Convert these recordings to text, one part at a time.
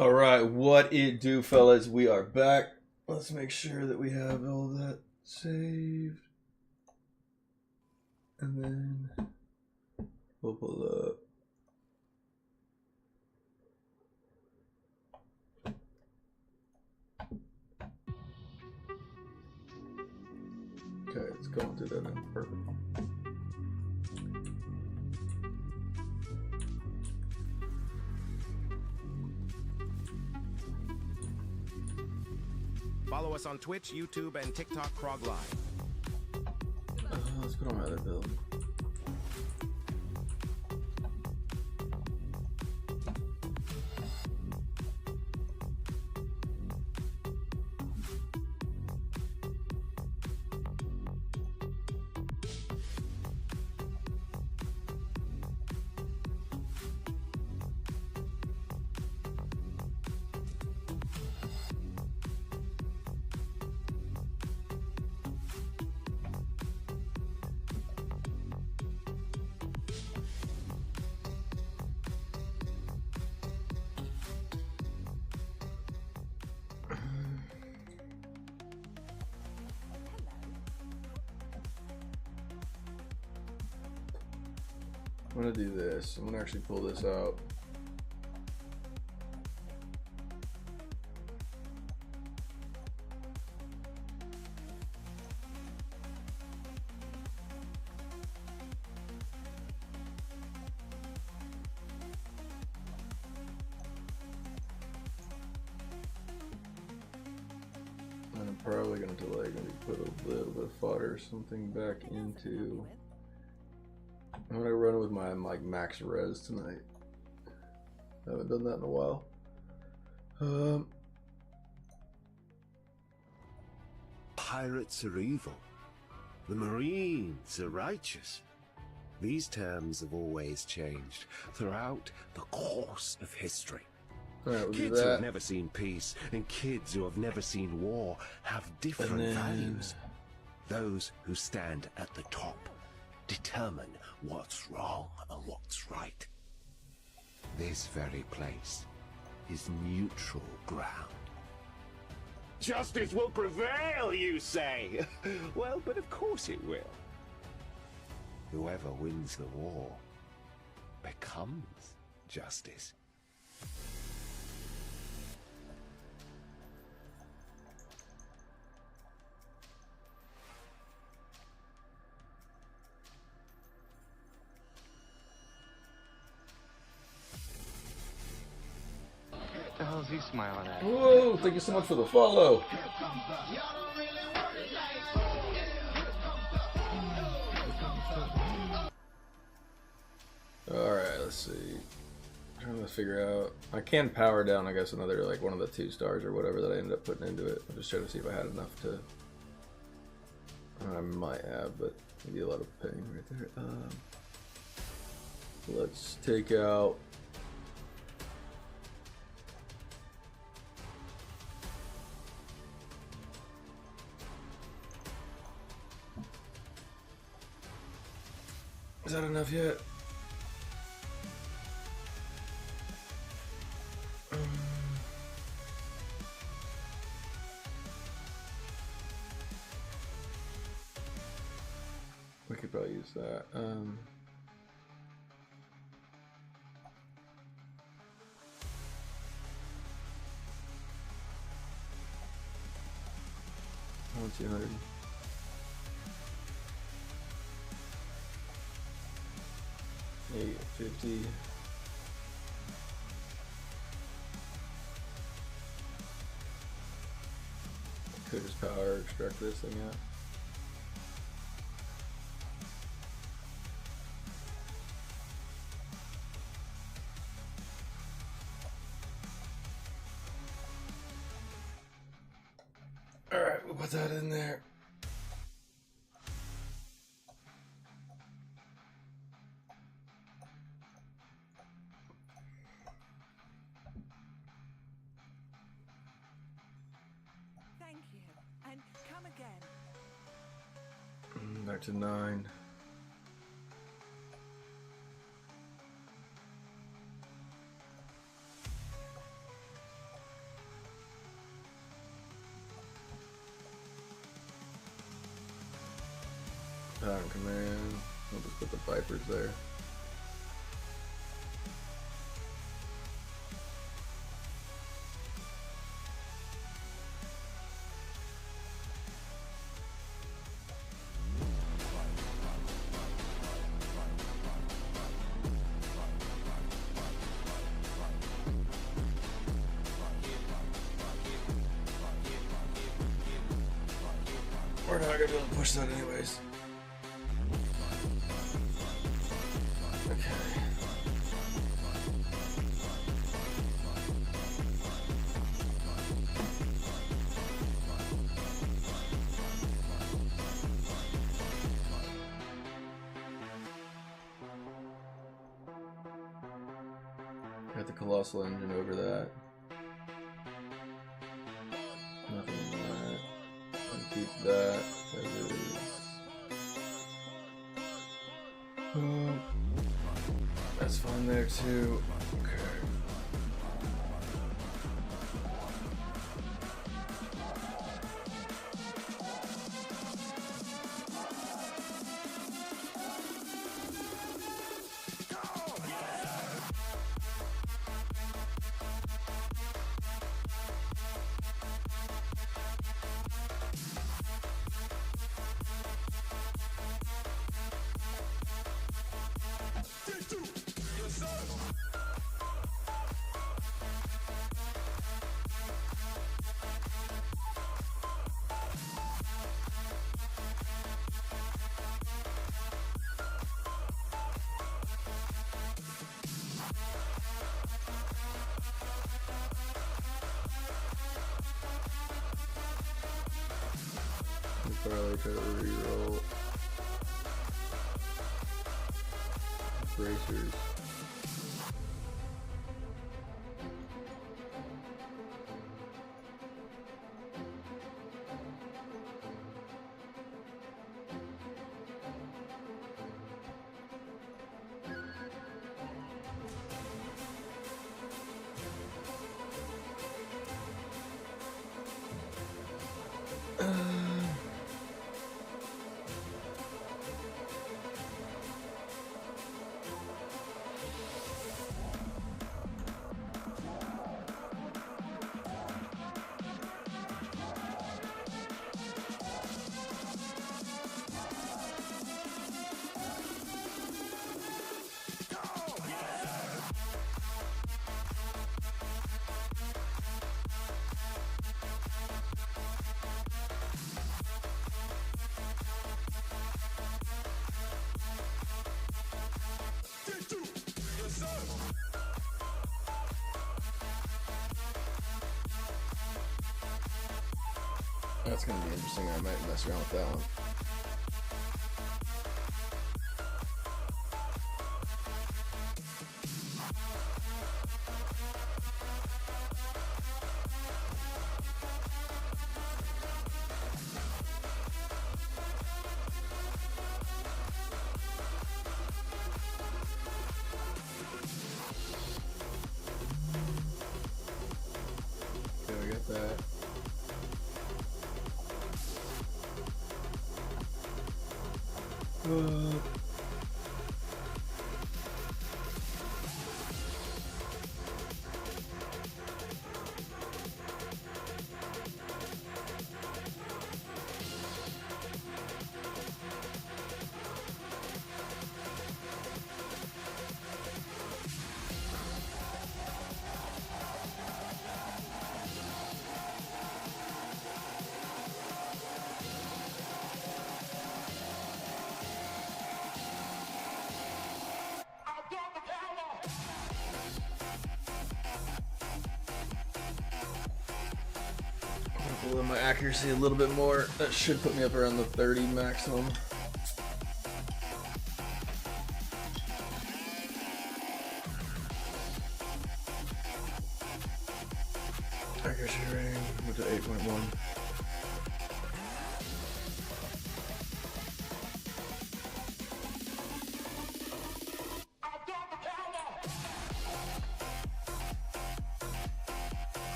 All right, what it do, fellas? We are back. Let's make sure that we have all that saved. And then we'll pull up. Okay, it's going through that now. Perfect. Follow us on Twitch, YouTube, and TikTok, Krog Live. Let's put on my other build. I'm gonna do this. I'm gonna actually pull this out. And I'm probably gonna delay, maybe put a little bit of fodder or something back into. I'm gonna run with my max res tonight. I haven't done that in a while. Pirates are evil. The Marines are righteous. These terms have always changed throughout the course of history. Alright, we'll do Kids who have that. never seen peace and kids who have never seen war have different values. Those who stand at the top determine what's wrong and what's right. This very place is neutral ground. Justice will prevail, you say? Well, but of course it will. Whoever wins the war becomes justice. What the hell is he smiling at? Whoa, thank you so much for the follow. Alright, let's see. I'm trying to figure out. I can power down, I guess, another, one of the 2 stars or whatever that I ended up putting into it. I'm just trying to see if I had enough to. I might have, but maybe a lot of pain right there. Let's take out. Is that enough yet? We could probably use that. One 200. Maybe 50. Could just power extract this thing out. Alright, we'll put that in there. Thank you, and come again. Back to 9. Town Command. I'll just put the Vipers there. We're not gonna be able to push that anyways. Okay. Got the Colossal Engine over that. Nothing in that. And keep that as is. That's fine there too. Okay. Probably try to reroll bracers. That's gonna be interesting. I might mess around with that one. Okay, we got that. Lower my accuracy a little bit more. That should put me up around the 30 maximum. Accuracy rating went to 8.1.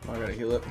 I gotta heal up.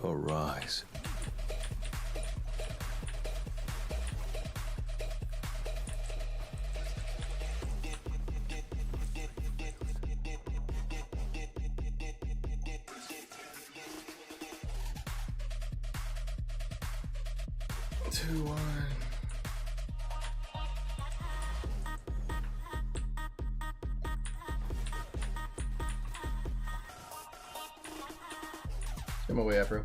Arise. Two, one. Get my way, Afro.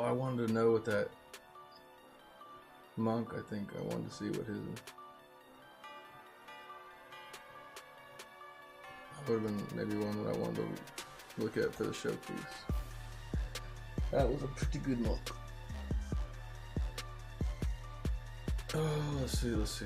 I wanted to know what that monk, I think I wanted to see what his... Would have been maybe one that I wanted to look at for the showpiece. That was a pretty good monk. Oh, let's see.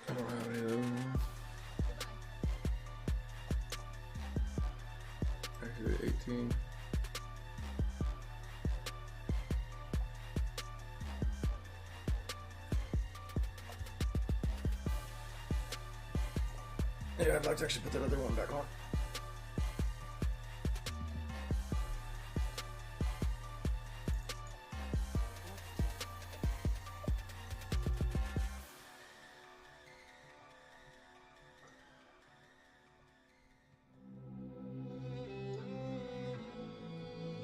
I don't have any of those. Actually, 18. Yeah, I'd like to actually put that other one back on.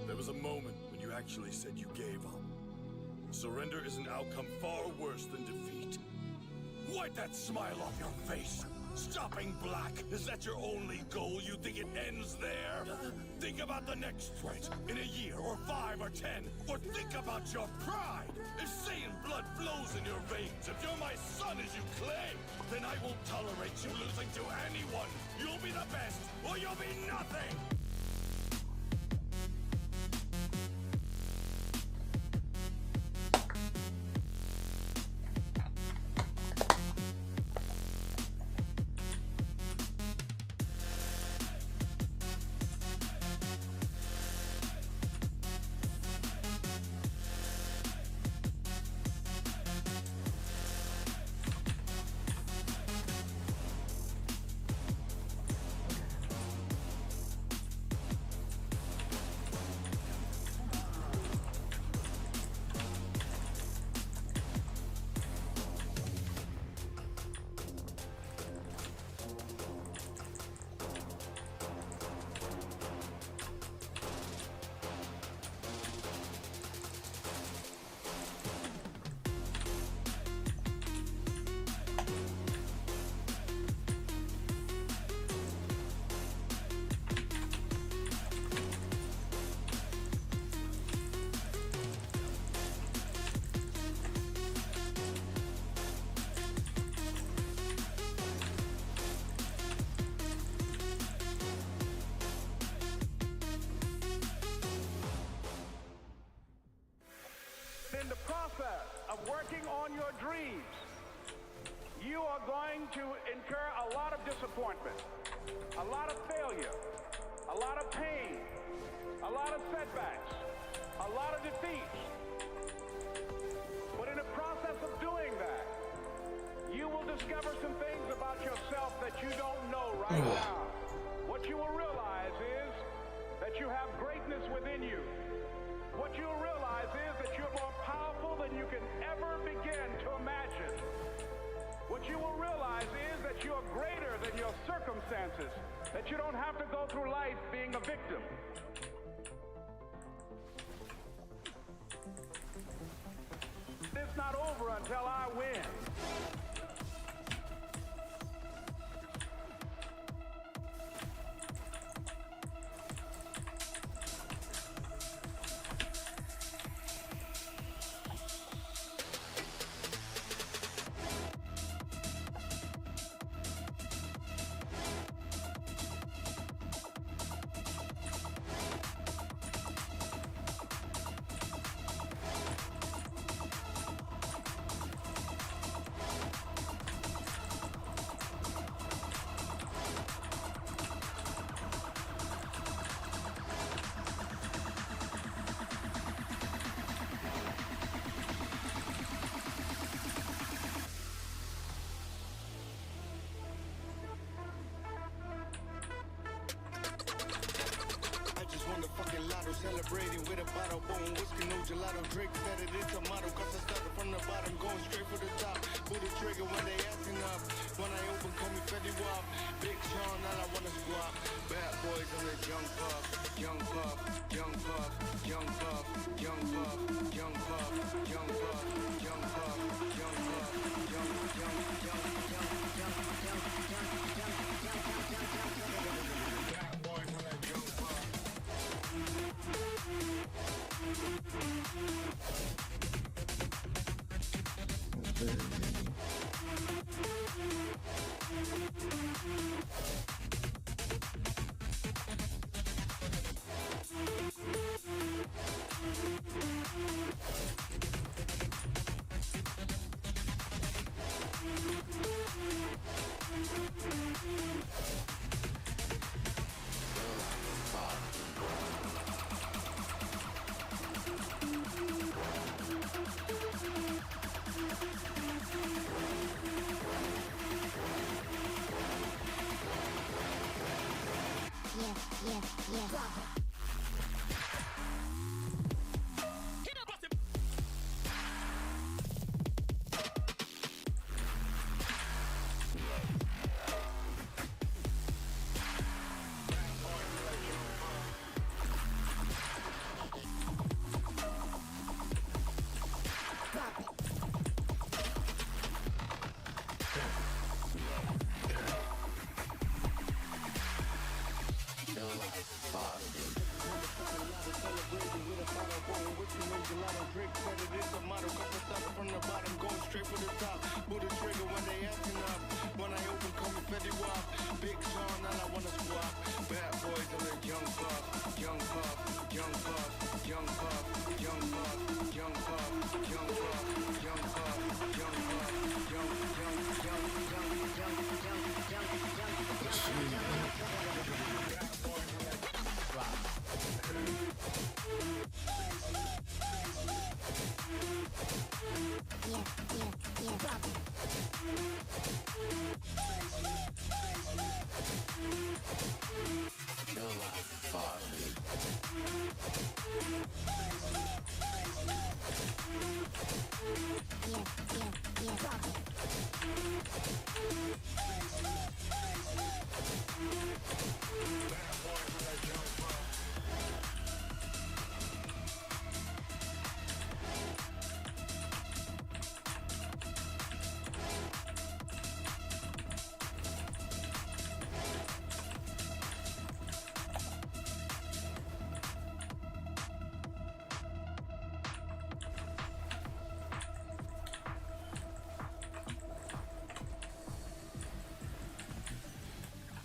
There was a moment when you actually said you gave up. Surrender is an outcome far worse than defeat. Wipe that smile off your face! Stopping Black, is that your only goal? You think it ends there? Think about the next threat, in a year, or 5 or 10, or think about your pride! If Saiyan blood flows in your veins, if you're my son as you claim, then I won't tolerate you losing to anyone! You'll be the best, or you'll be nothing! In the process of working on your dreams, you are going to incur a lot of disappointment, a lot of failure, a lot of pain, a lot of setbacks, a lot of defeats. But in the process of doing that, you will discover some things about yourself that you don't know right now. What you will realize is that you have greatness within you. What you'll realize is that you're more powerful than you can ever begin to imagine. What you will realize is that you're greater than your circumstances, that you don't have to go through life being a victim. It's not over until I win. fucking lotto, celebrating with a bottle, boom, whiskey, no gelato, Drake said it is a motto, cause I started from the bottom, going straight for the top, pull the trigger when they asking up, when I open, call me Fetty Wap, Big Sean, all I wanna squat, bad boys in the young puff, young puff, young puff, young puff, young puff, young puff, young puff, young puff, young puff,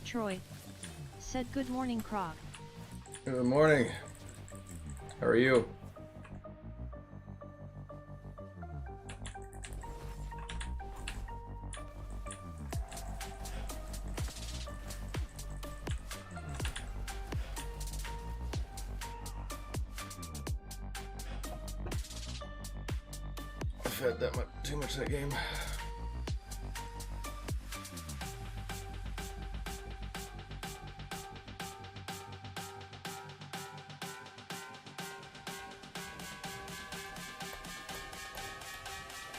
Troy said good morning, Krog. Good morning. How are you? I've had that much, too much of that game.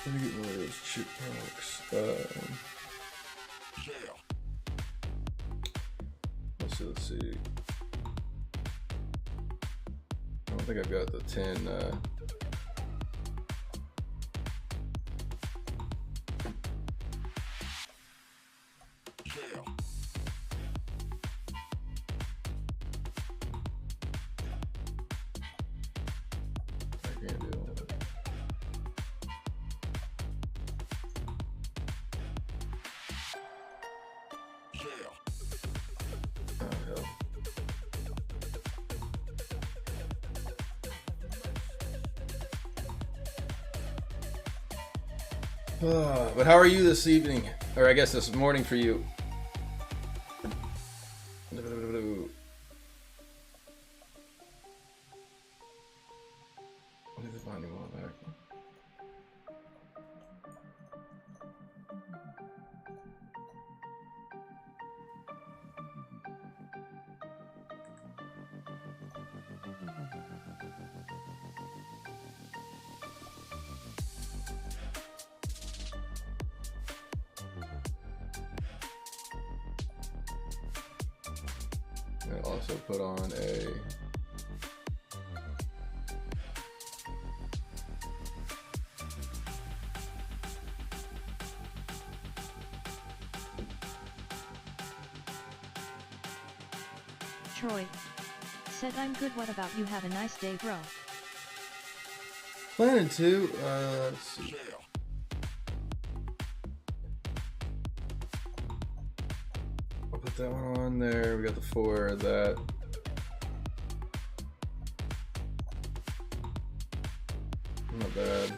Let me get one of those cheap packs. Let's see. I don't think I've got the 10. I can't do that. But how are you this evening? Or I guess this morning for you. I also put on a Troy said I'm good. What about you? Have a nice day, bro. planning to. Let's see. I'll put that one on there. We got the 4 of that. Not bad.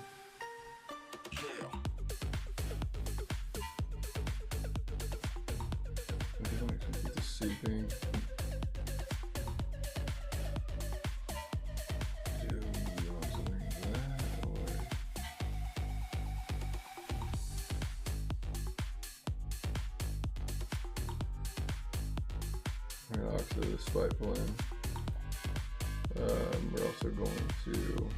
I don't actually get the souping. Do you want something like that, or relax the spiteful in. We're also going to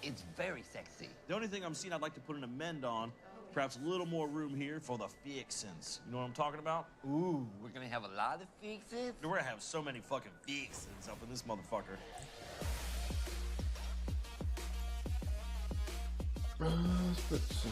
It's very sexy. The only thing I'm seeing I'd like to put an amend on, perhaps a little more room here for the fixins. You know what I'm talking about? Ooh, we're gonna have a lot of fixes? We're gonna have so many fucking fixins up in this motherfucker. let's put some.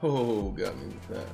Oh, got me with that.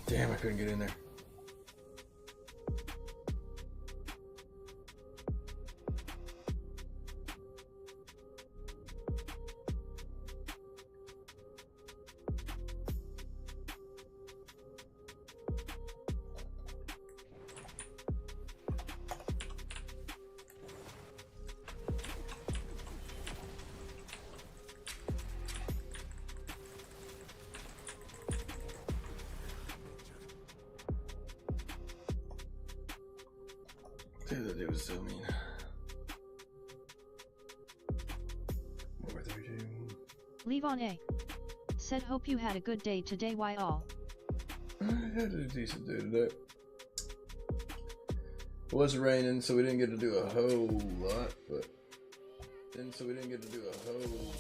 Damn, I couldn't get in there. Dude, that dude was so mean. Leave on A. Said hope you had a good day today. Why all? I had a decent day today. It was raining, so we didn't get to do a whole lot, but then so we didn't get to do a whole.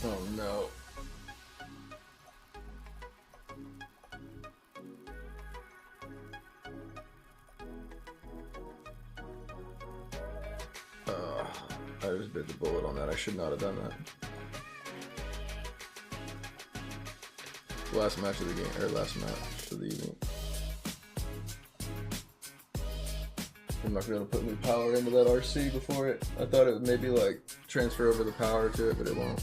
Oh no. I just bit the bullet on that. I should not have done that. Last match of the game, or last match of the evening. I'm not gonna put new power into that RC before it. I thought it would maybe like transfer over the power to it, but it won't.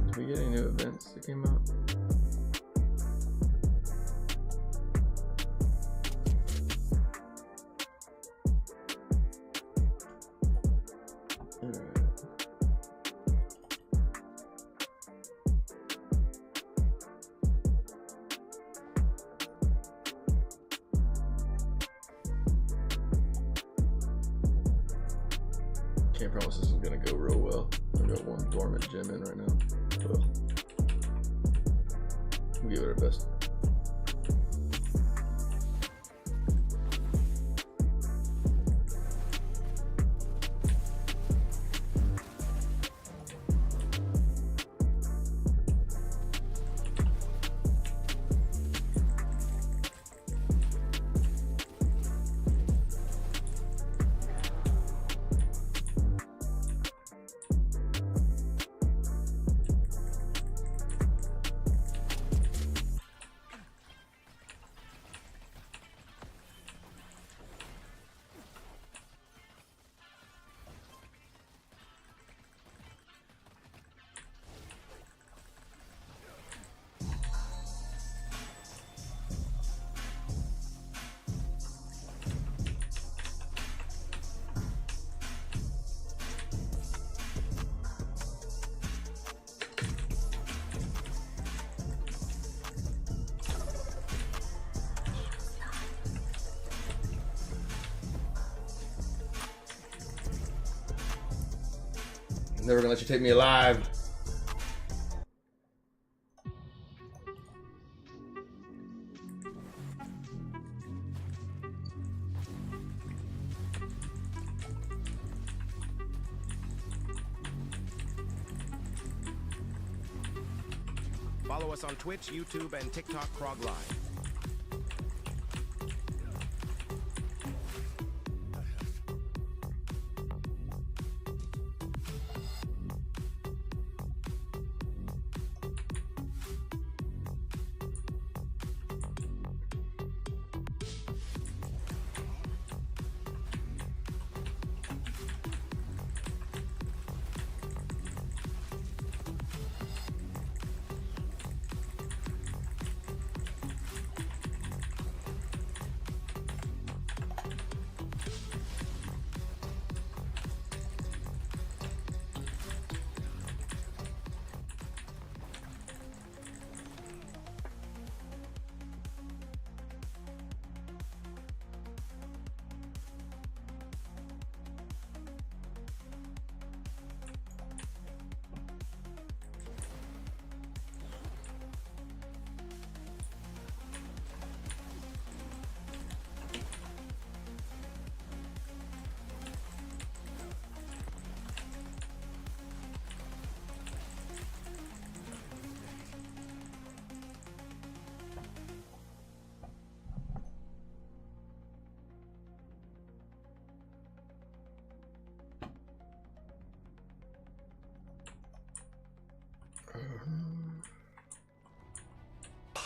Did we get any new events that came out? Can't promise this is gonna go real well. I've got one dormant gem in right now. So we'll give it our best. Never gonna let you take me alive. Follow us on Twitch, YouTube, and TikTok Krog Live.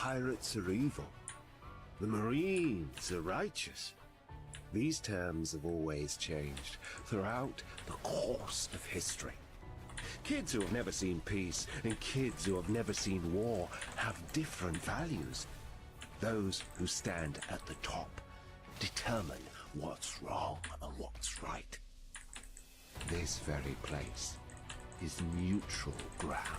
pirates are evil. The Marines are righteous. These terms have always changed throughout the course of history. Kids who have never seen peace and kids who have never seen war have different values. Those who stand at the top determine what's wrong and what's right. This very place is neutral ground.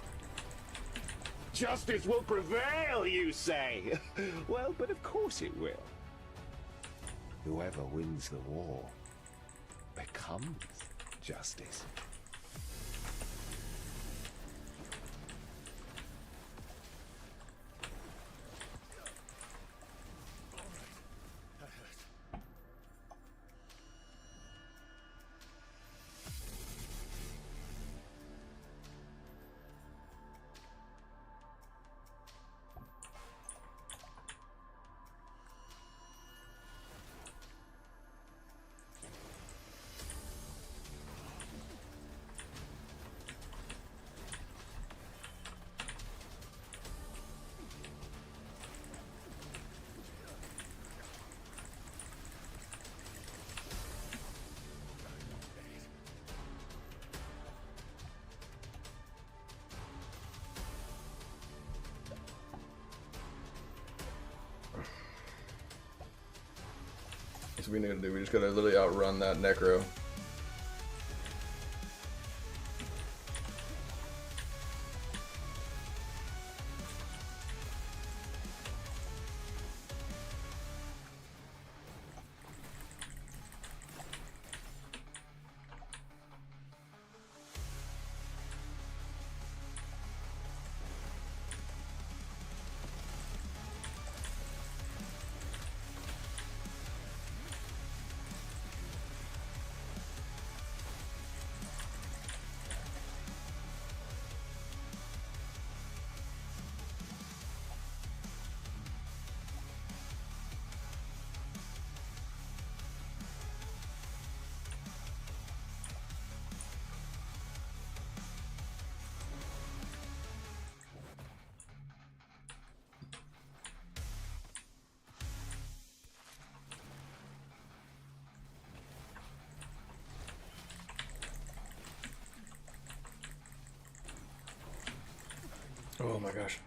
Justice will prevail, you say? Well, but of course it will. Whoever wins the war becomes justice. So we need to do. We just gotta literally outrun that necro. Oh my gosh.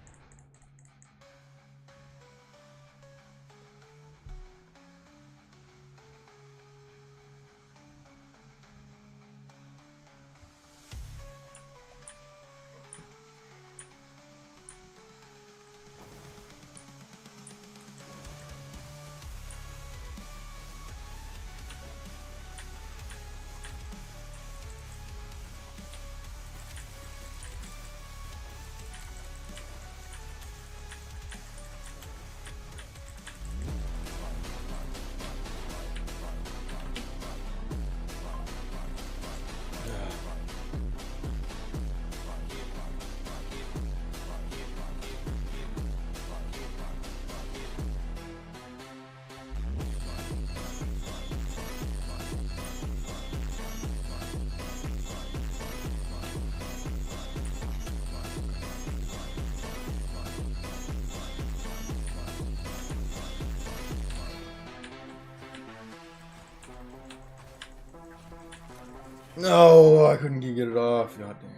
No, I couldn't get it off. God damn.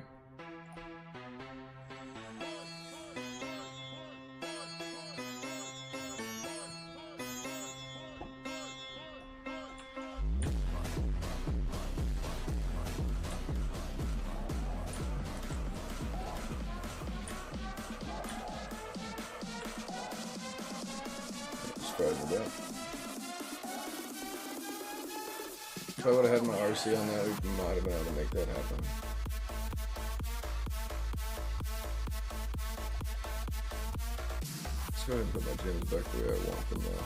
Surprised with that. If I would have had my RC on that, we might have been able to make that happen. Let's go ahead and put my gems back the way I want them now.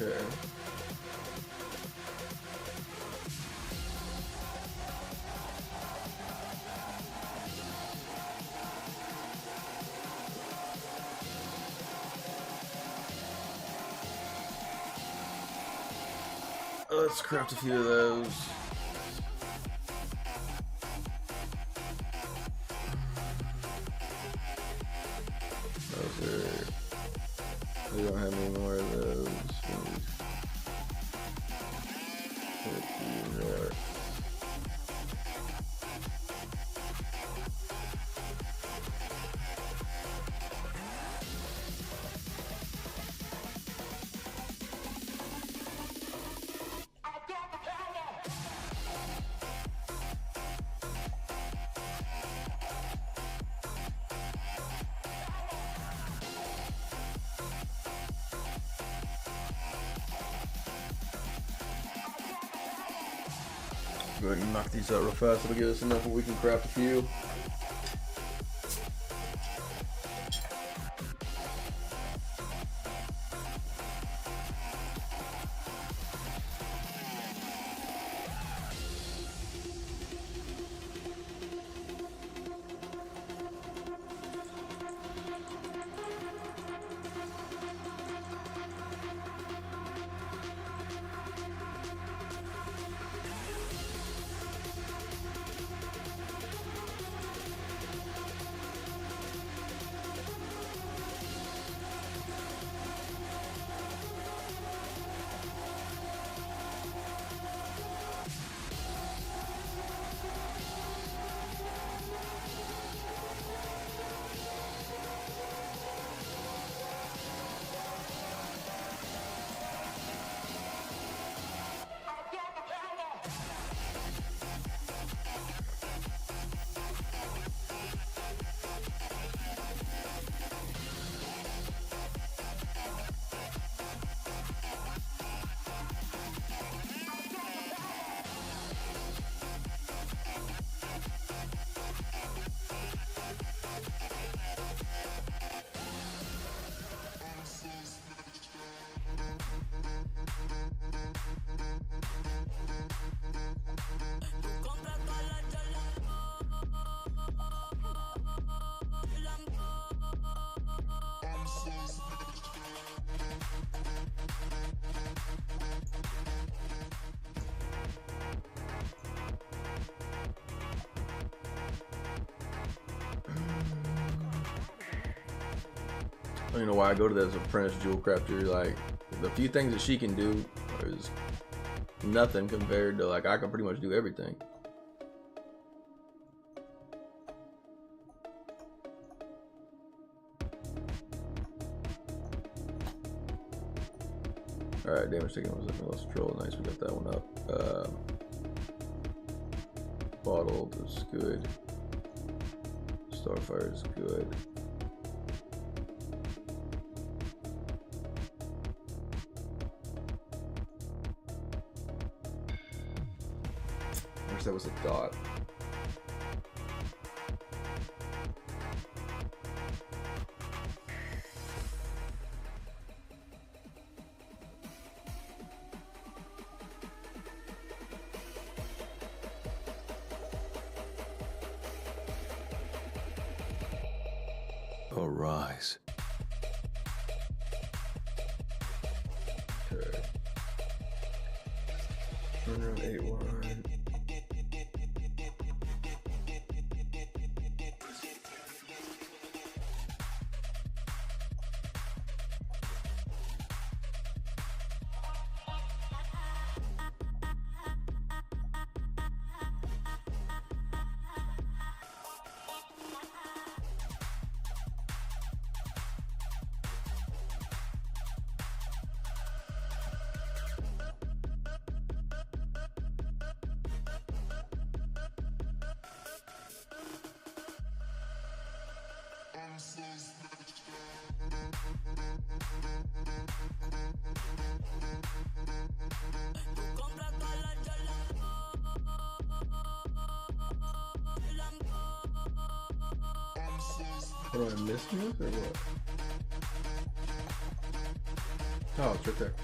Okay. Let's craft a few of those. We don't have any more of those. There. Go ahead and knock these out real fast. It'll give us enough where we can craft a few. I don't know why I go to that as apprentice jewel crafter. Like, the few things that she can do is nothing compared to, like, I can pretty much do everything. Alright, damage taken was looking less control. Nice, we got that one up. Bottled is good. Starfire is good. I wish that was a dot. Arise. Okay. Run around 8-1. What, do I miss this or what? Oh, it's right there.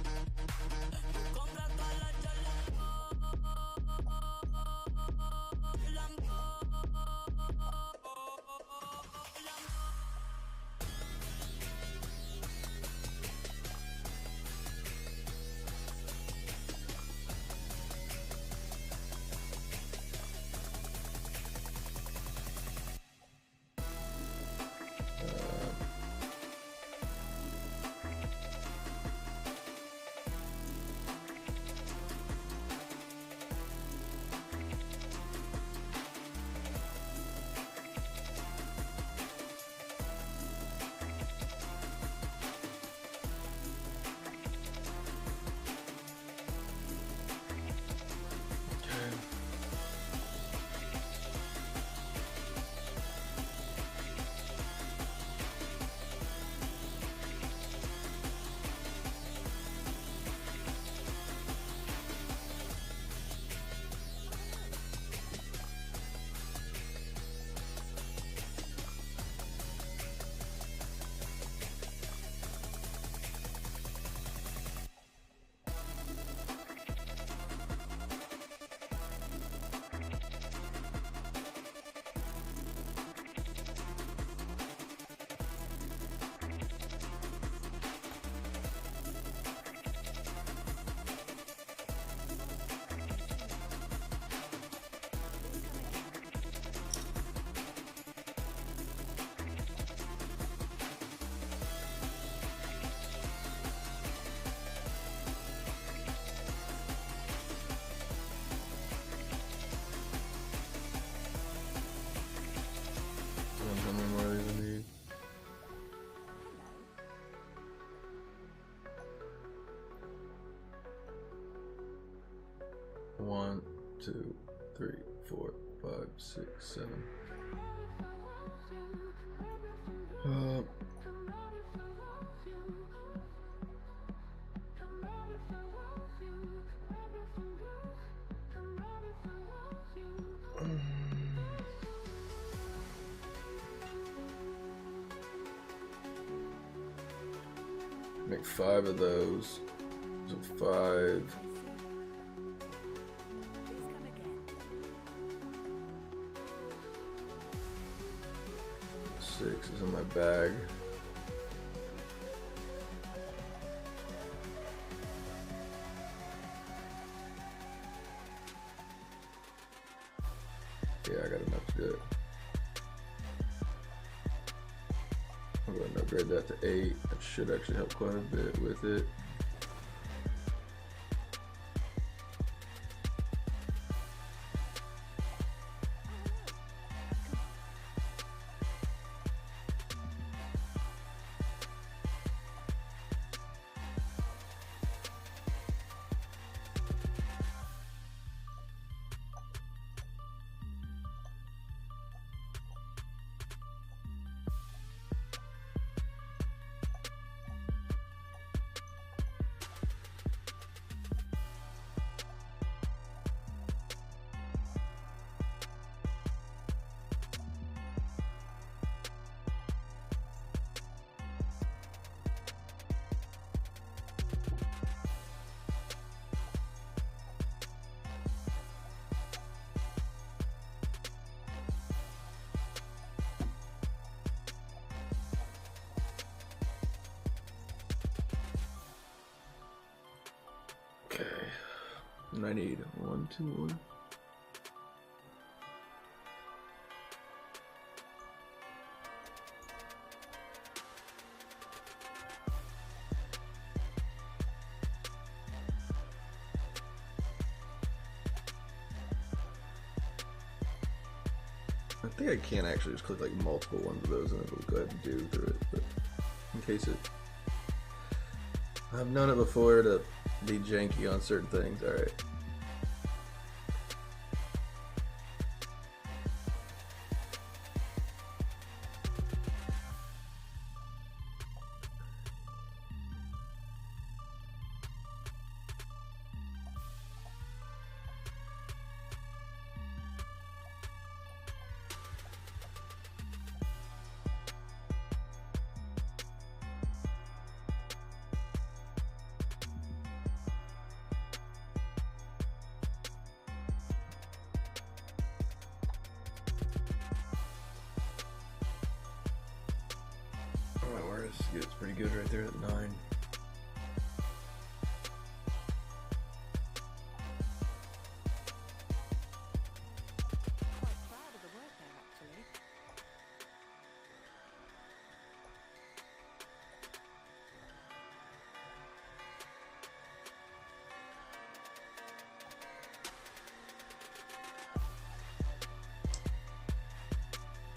2, 3, 4, 5, 6, 7. Make 5 of those. So 5. 6 is in my bag. Yeah, I got enough to do it. I'm going to upgrade that to 8. That should actually help quite a bit with it. Okay, and I need 1, 2, 1. I think I can actually just click like multiple ones of those and it'll go ahead and do through it, but in case it... I've known it before to be janky on certain things. Alright. It's pretty good right there at 9. Quite proud of the work there, actually.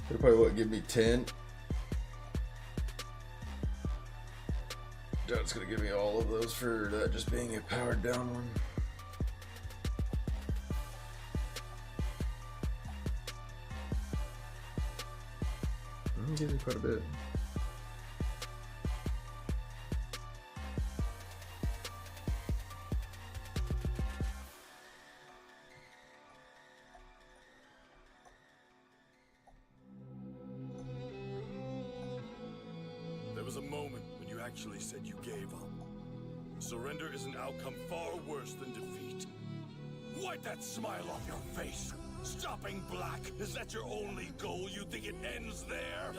It'll probably what, give me 10. That's gonna give me all of those for that just being a powered down one. Gives me quite a bit. There was a moment when you actually said you gave up. Surrender is an outcome far worse than defeat. Wipe that smile off your face. Stopping Black, is that your only goal? You think it ends there?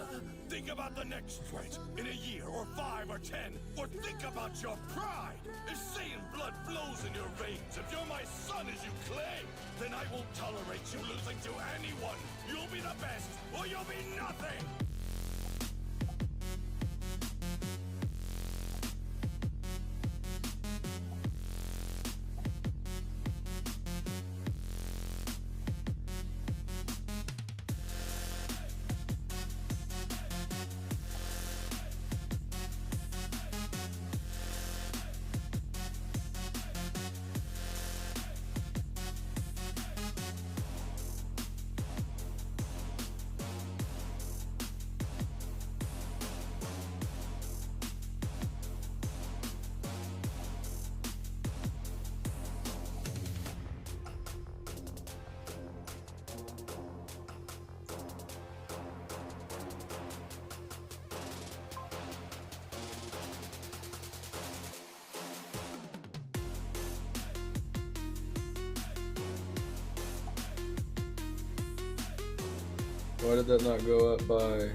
Think about the next threat, in a year, or 5 or 10. Or think about your pride. If Saiyan blood flows in your veins, if you're my son as you claim, then I won't tolerate you losing to anyone. You'll be the best, or you'll be nothing. Why did that not go up by...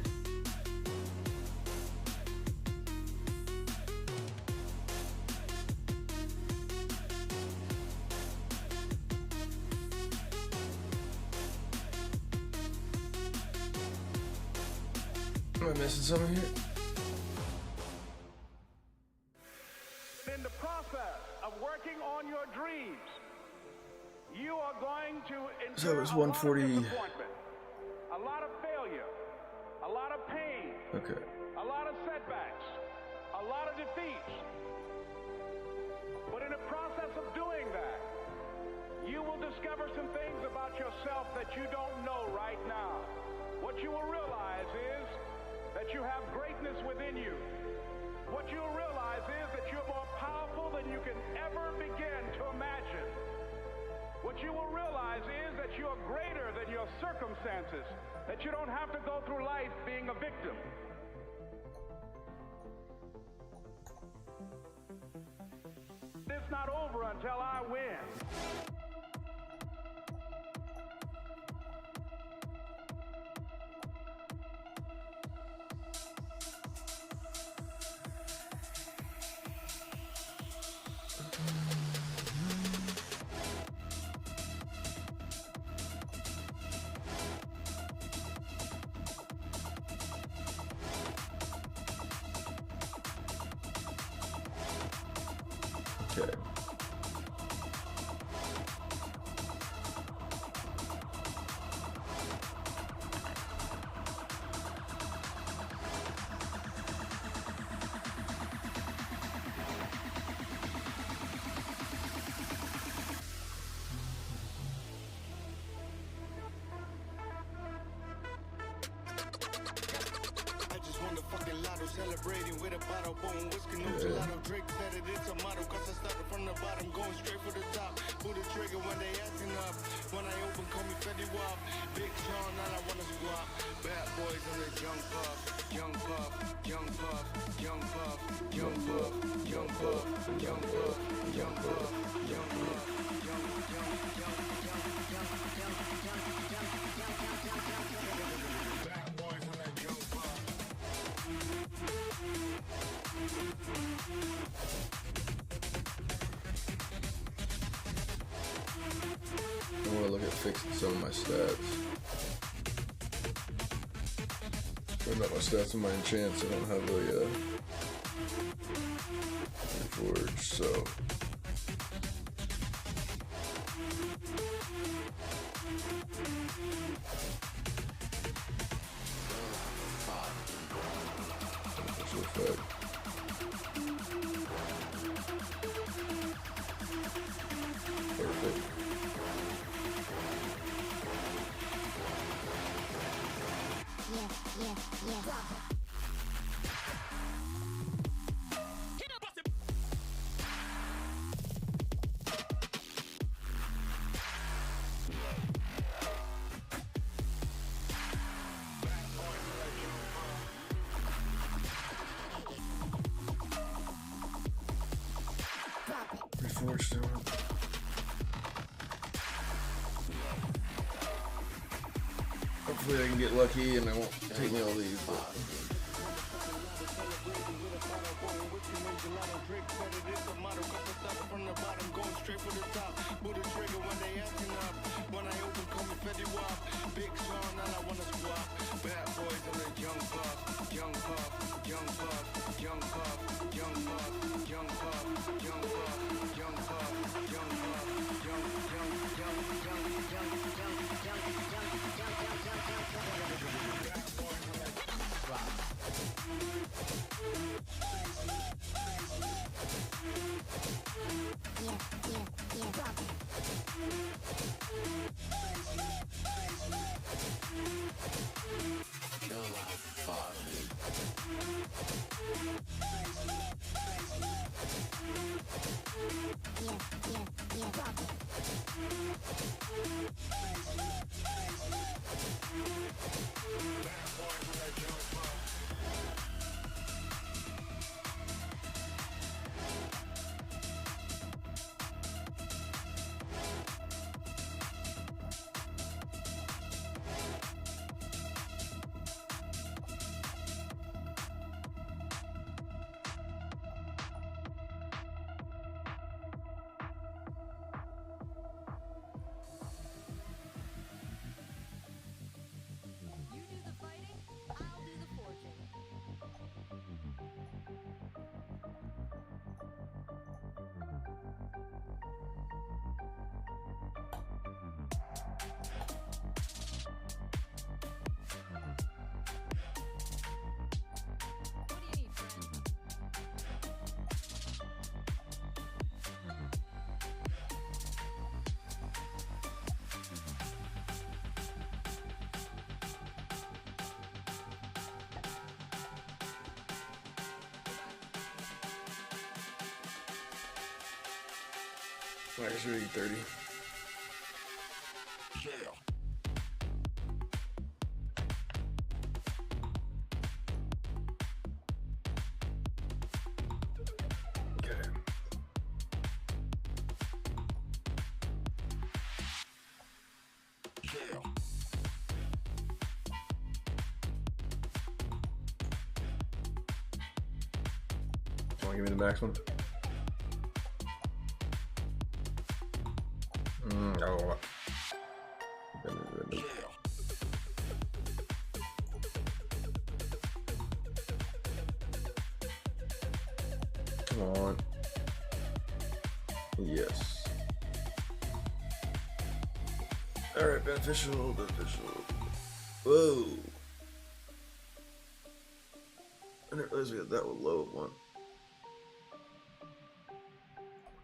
Am I missing something here? In the process of working on your dreams, you are going to So it was endure a lot of 140. disappointment, a lot of failure, a lot of pain, Okay. a lot of setbacks, a lot of defeats. But in the process of doing that, you will discover some things about yourself that you don't know right now. What you will realize is that you have greatness within you. What you'll realize is that you're more powerful than you can ever begin to imagine. What you will realize is that you're greater than your circumstances, that you don't have to go through life being a victim. It's not over until I win. Okay. I just won the fucking lotto, celebrating with a bottle, boom, whiskey, no gelato, Drake said it, it's a motto, cause I started from the bottom, going straight for the top, pull the trigger when they acting up, when I open, call me Fetty Wap, Big Sean, all I wanna squat, bad boys on the young puff, young puff, young puff, young puff, young puff, young puff, young puff, young puff, young puff, bad boys on that young puff. I want to look at fixing some of my stats. Or not my stats and my enchants. I don't have a forge, so. Special effect. Perfect. Reforged stone. Hopefully I can get lucky and I won't take me all these, but... Max rating 30. Yeah. Give me the max one. Oh. Come on. Yes. Alright, beneficial. Whoa. I didn't realize we had that one low one.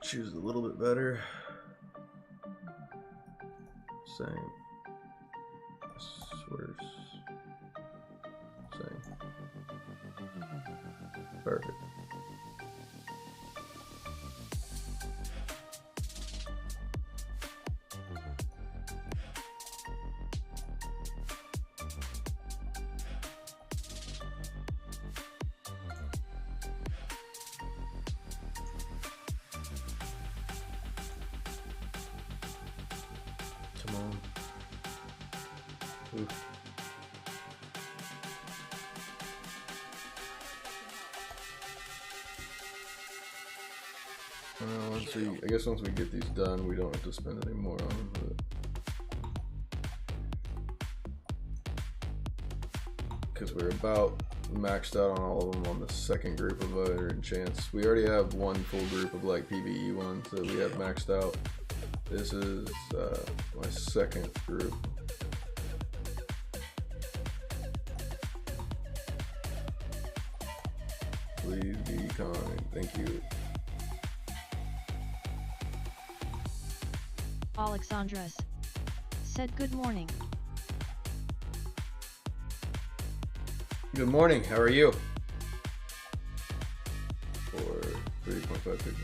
Choose a little bit better. Same. Worse. Same. Perfect. Come on. Oof. Let's see. I guess once we get these done, we don't have to spend any more on them. Because we're about maxed out on all of them on the second group of enchants. We already have one full group of like PvE ones that we have maxed out. This is my second group. Please be kind. Thank you. Alexandras said good morning. Good morning. How are you? For 3.5 pictures.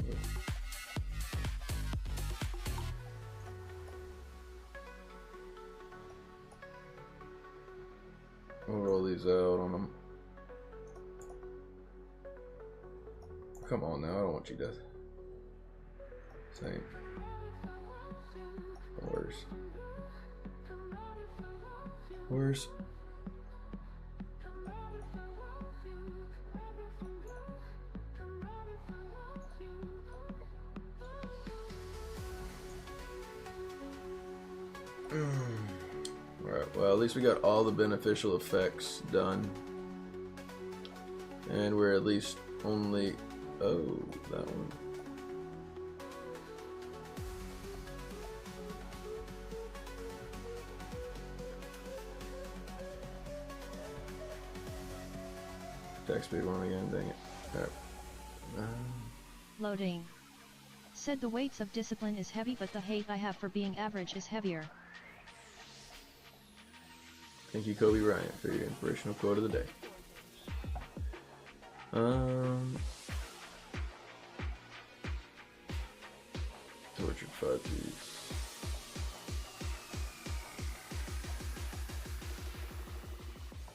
We'll roll these out on them. Come on now, I don't want you death. Same. Worse. Worse. Alright, well at least we got all the beneficial effects done. And we're at least only... Oh, that one. Attack speed one again, dang it. Alright. Loading. Said the weights of discipline is heavy, but the hate I have for being average is heavier. Thank you, Kobe Bryant, for your inspirational quote of the day. Tortured fuzzies.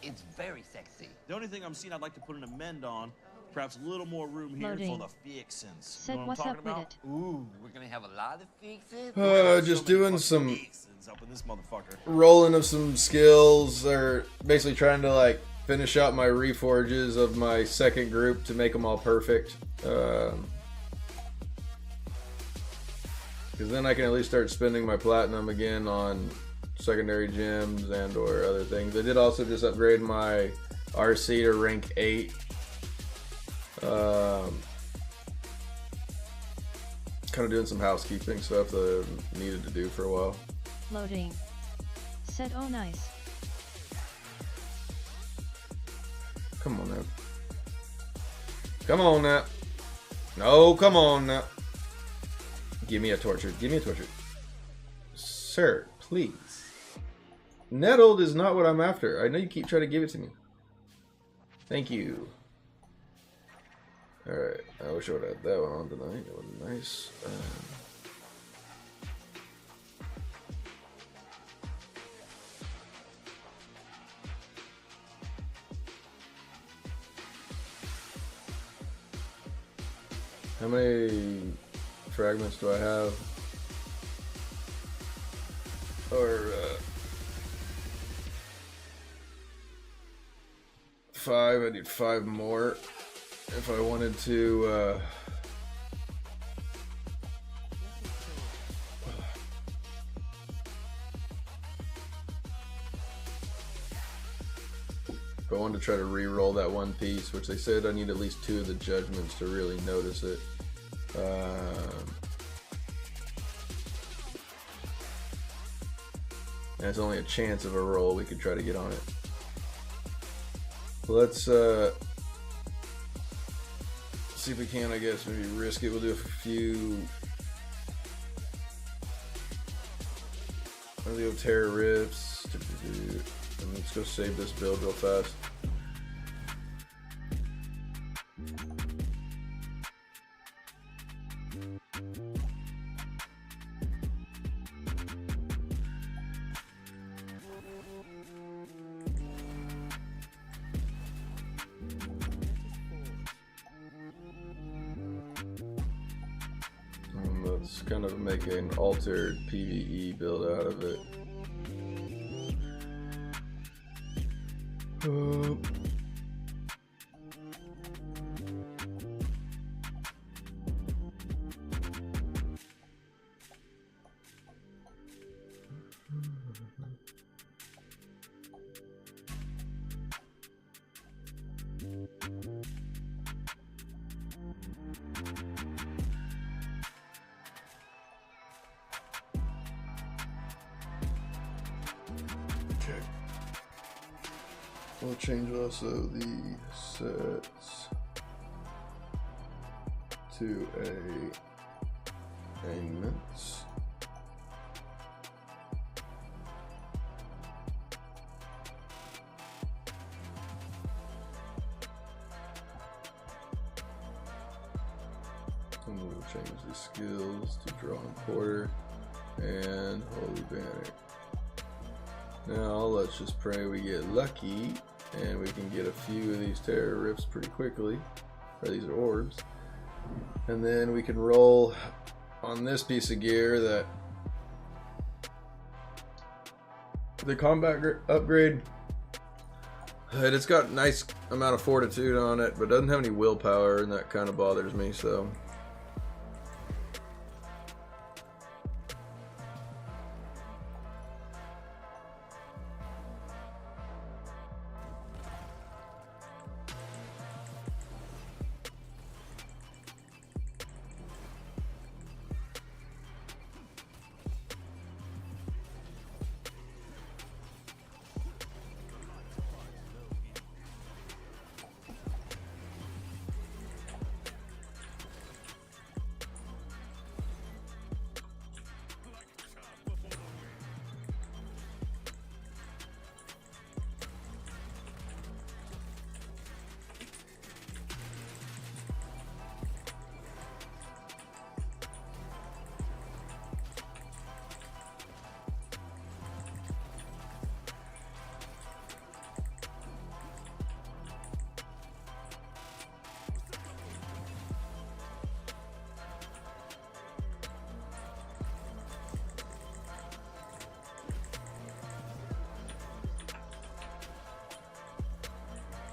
It's very sexy. The only thing I'm seeing I'd like to put an amend on, perhaps a little more room here Loading. for the fixins. Said You know what what's I'm up talking with about? it? Ooh, we're gonna have a lot of fixes. Just doing some Fixins up in this motherfucker. rolling of some skills, or basically trying to like finish out my reforges of my second group to make them all perfect. Because then I can at least start spending my platinum again on secondary gems and or other things. I did also just upgrade my RC to rank 8. Kind of doing some housekeeping stuff that I needed to do for a while. Loading. Said oh nice. Come on now. Come on now. No, come on now. Give me a torture. Give me a torture. Sir, please. Nettled is not what I'm after. I know you keep trying to give it to me. Thank you. Alright. I wish I would have had that one on tonight. It would be nice. How many fragments do I have? Or 5. I need 5 more if I wanted to if I wanted to try to re-roll that one piece, which they said I need at least 2 of the judgments to really notice it. And it's only a chance of a roll. We could try to get on it. Let's see if we can, I guess, maybe risk it. We'll do a few. I'll do Terror Rifts. And let's go save this build real fast. Let's kind of make an altered PvE build out of it. We'll change also the sets to attainments. And we'll change the skills to Draw and Quarter and Holy Banner. Now let's just pray we get lucky and we can get a few of these Terror Rifts pretty quickly, or these orbs, and then we can roll on this piece of gear that the combat upgrade. It's got a nice amount of fortitude on it, but doesn't have any willpower, and that kind of bothers me. So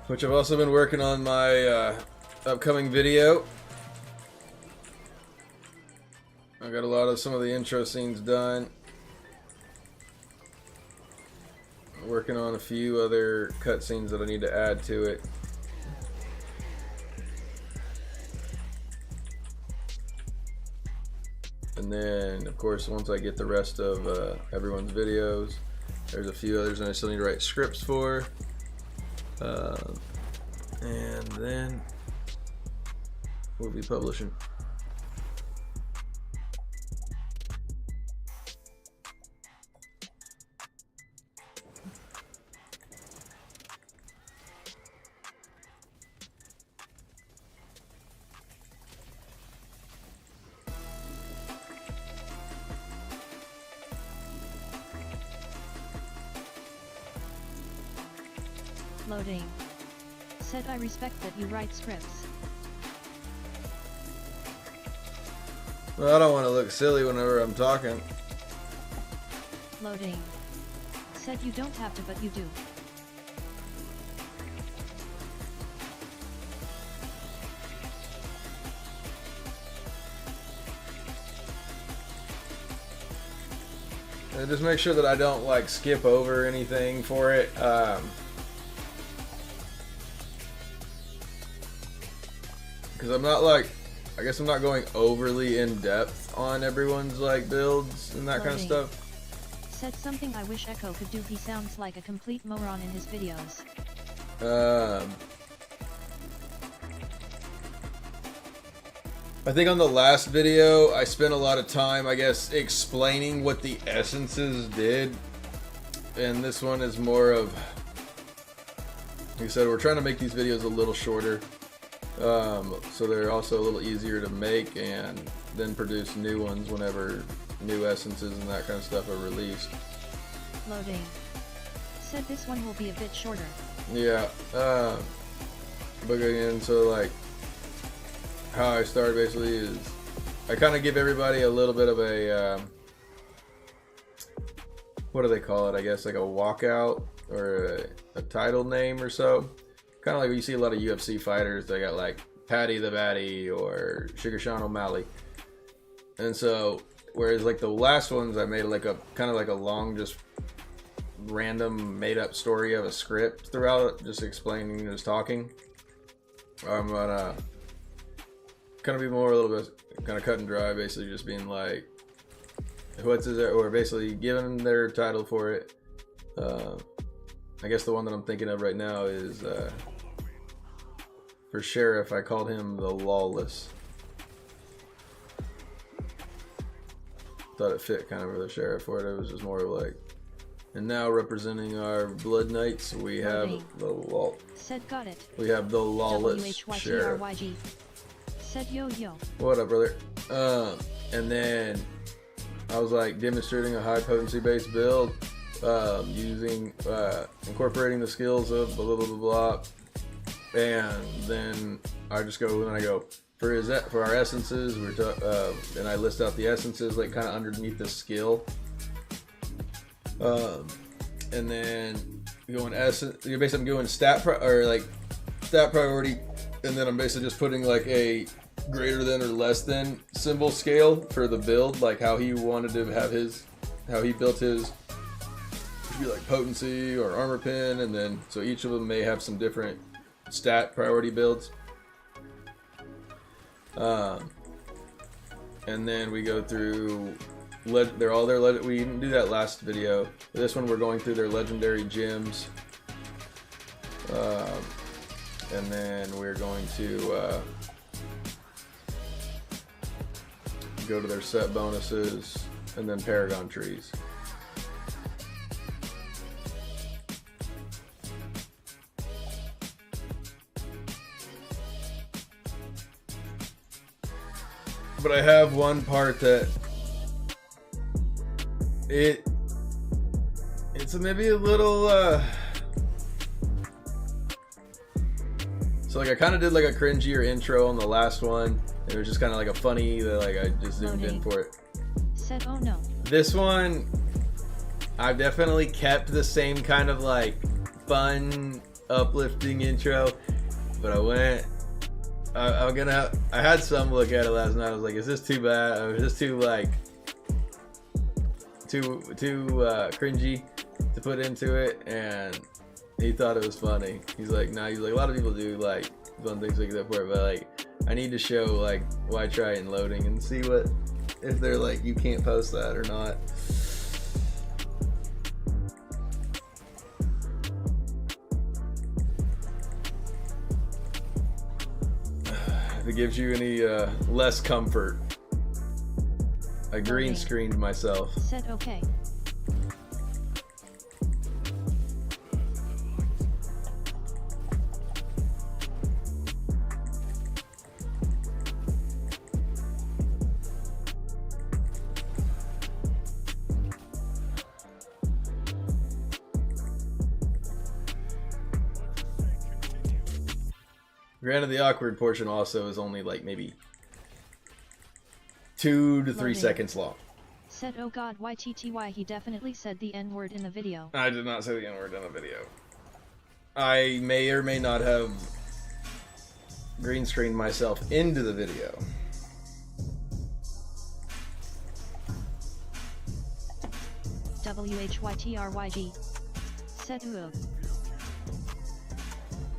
which I've also been working on my upcoming video. I got a lot of some of the intro scenes done. Working on a few other cutscenes that I need to add to it. And then, of course, once I get the rest of everyone's videos, there's a few others that I still need to write scripts for. And then we'll be publishing. Loading. Said I respect that you write scripts. Well, I don't want to look silly whenever I'm talking. Loading. Said you don't have to, but you do. And just make sure that I don't like skip over anything for it. Because I'm not like, I guess I'm not going overly in depth on everyone's like builds and that kind of stuff. Said something I wish Echo could do. He sounds like a complete moron in his videos. I think on the last video I spent a lot of time, I guess, explaining what the essences did, and this one is more of, like I said, we're trying to make these videos a little shorter, so they're also a little easier to make and then produce new ones whenever new essences and that kind of stuff are released. Loading. Said this one will be a bit shorter. Yeah, but again, so like how I started basically is I kind of give everybody a little bit of a what do they call it, I guess, like a walkout or a title name or so. Kind of like you see a lot of UFC fighters, they got like Paddy the Baddy or Sugar Sean O'Malley. And so whereas like the last ones I made like a kind of like a long just random made up story of a script throughout it, just explaining, just talking. I'm gonna kind of be more a little bit kind of cut and dry, basically just being like what's his, or basically giving their title for it. I guess the one that I'm thinking of right now is for Sheriff. I called him the Lawless. Thought it fit kind of for the Sheriff for it. It was just more like, and now representing our Blood Knights, we have the Law. Said got it. We have the Lawless Sheriff. Said yo yo. What up, brother? And then I was like demonstrating a high potency based build, using incorporating the skills of blah blah blah blah, and then I just go and I go for our essences. And I list out the essences like kind of underneath the skill, and then going essence. You're basically going stat priority, and then I'm basically just putting like a greater than or less than symbol scale for the build, like how he wanted to have his, how he built his, be like potency or armor pin, and then so each of them may have some different stat priority builds. And then we go through, they're all their, we didn't do that last video. This one we're going through their legendary gems. And then we're going to go to their set bonuses and then Paragon trees. But I have one part that it's maybe a little so like I kind of did like a cringier intro on the last one. It was just kind of like a funny, like I just zoomed in for it. Said oh no. This one, I've definitely kept the same kind of like fun, uplifting intro, but I had some look at it last night. I was like, is this too bad? Or is this too like too cringy to put into it? And he thought it was funny. He's like, nah, he's like, a lot of people do like fun things like that for it, but like I need to show like why try it in loading and see what if they're like you can't post that or not. If it gives you any less comfort, I green screened myself. Said okay. Granted, the awkward portion also is only like maybe 2 to 3 Loading. seconds long. Said, oh god, YTTY, he definitely said the N-word in the video. I did not say the N-word in the video. I may or may not have green screened myself into the video. WHYTRYG. Said Uog.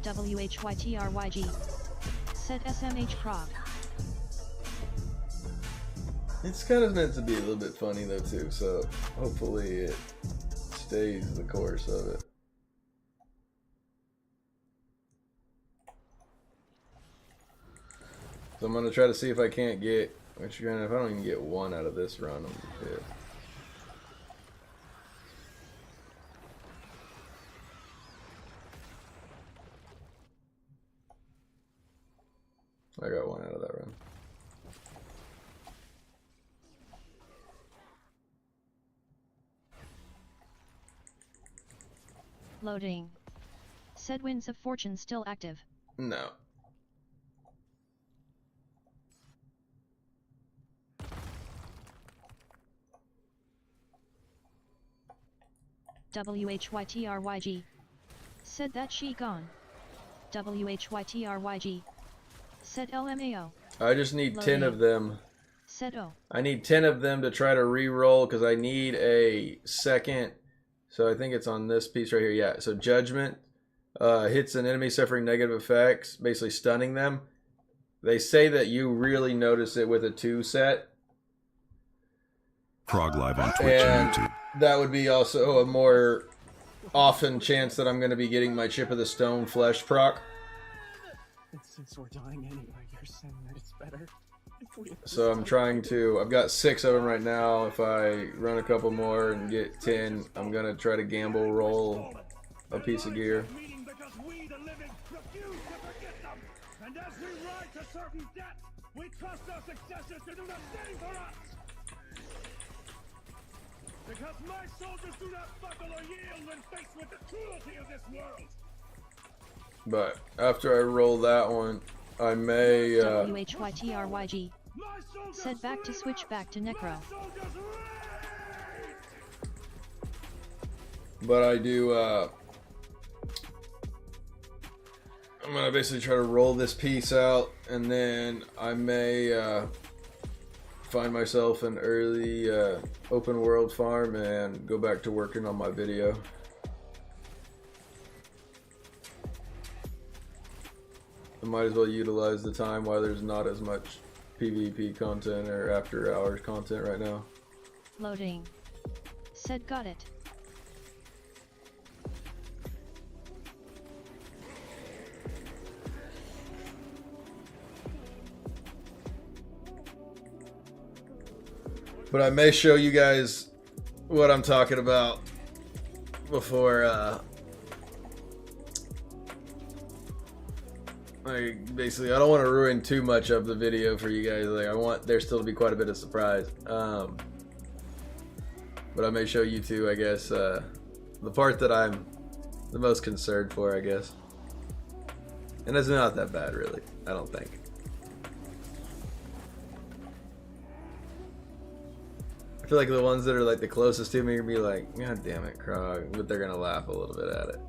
WHYTRYG. Said SMH Krog. It's kind of meant to be a little bit funny though too, so hopefully it stays the course of it. So I'm gonna try to see if I can't get, if I don't even get one out of this run, I'm good. I got one out of that run. Loading. Said Winds of Fortune still active. No. WHYTRYG. Said that she gone. WHYTRYG. Said LMAO. I just need 10 of them. Said O. I need 10 of them to try to re-roll because I need a second. So I think it's on this piece right here. Yeah. So Judgment hits an enemy suffering negative effects, basically stunning them. They say that you really notice it with a 2 set. Krog live on Twitch and YouTube. That would be also a more often chance that I'm going to be getting my Chip of the Stone flesh proc. Since we're dying anyway, you're saying that it's better. So I'm trying to, I've got 6 of them right now. If I run a couple more and get 10, I'm going to try to gamble roll a piece of gear. And as we ride to certain death, we trust our successors to do the same for us. Because my soldiers do not buckle or yield when faced with the cruelty of this world. But after I roll that one, I may WHYTRYG. Said back to switch back to Necro. But I do I'm gonna basically try to roll this piece out, and then I may find myself an early open world farm and go back to working on my video. I might as well utilize the time while there's not as much PvP content or after hours content right now. Loading. Said got it. But I may show you guys what I'm talking about before basically I don't want to ruin too much of the video for you guys. Like I want there still to be quite a bit of surprise. But I may show you too, I guess, the part that I'm the most concerned for, I guess. And it's not that bad really, I don't think. I feel like the ones that are like the closest to me are gonna be like, God damn it, Krog, but they're gonna laugh a little bit at it.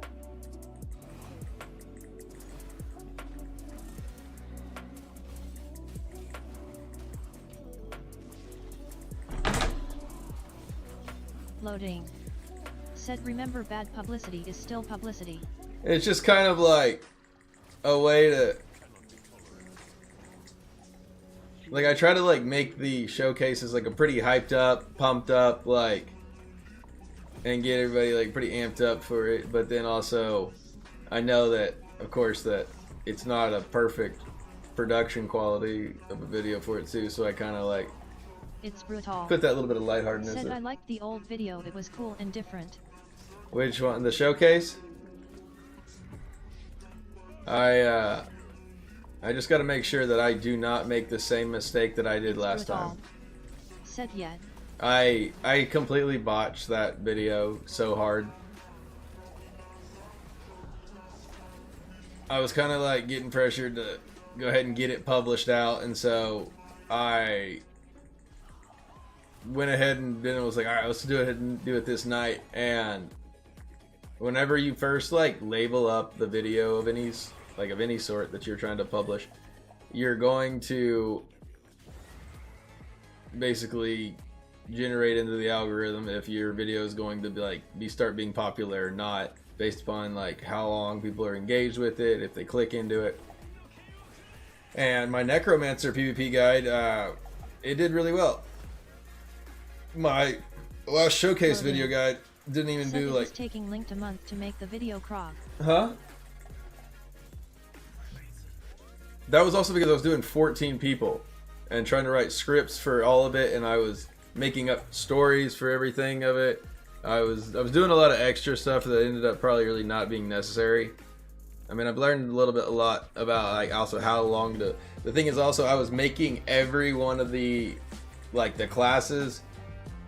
Loading. Said remember bad publicity is still publicity. It's just kind of like a way to, like, I try to like make the showcases like a pretty hyped up, pumped up, like, and get everybody like pretty amped up for it. But then also, I know that, of course, that it's not a perfect production quality of a video for it too. So I kind of like It's brutal. put that little bit of lightheartedness Said in. I liked the old video, it was cool and different. Which one? The showcase? I just got to make sure that I do not make the same mistake that I did last time. Said yet. I completely botched that video so hard. I was kind of like getting pressured to go ahead and get it published out, and so I went ahead and then it was like, all right, let's do it this night. And whenever you first like label up the video of any sort that you're trying to publish, you're going to basically generate into the algorithm if your video is going to start being popular or not, based upon like how long people are engaged with it, if they click into it. And my Necromancer PvP guide, it did really well. My last showcase video guide didn't even do like. It's taking linked a month to make the video Krog. Huh? That was also because I was doing 14 people and trying to write scripts for all of it, and I was making up stories for everything of it. I was doing a lot of extra stuff that ended up probably really not being necessary. I mean, I've learned a lot about like also how long to. The thing is also I was making every one of the classes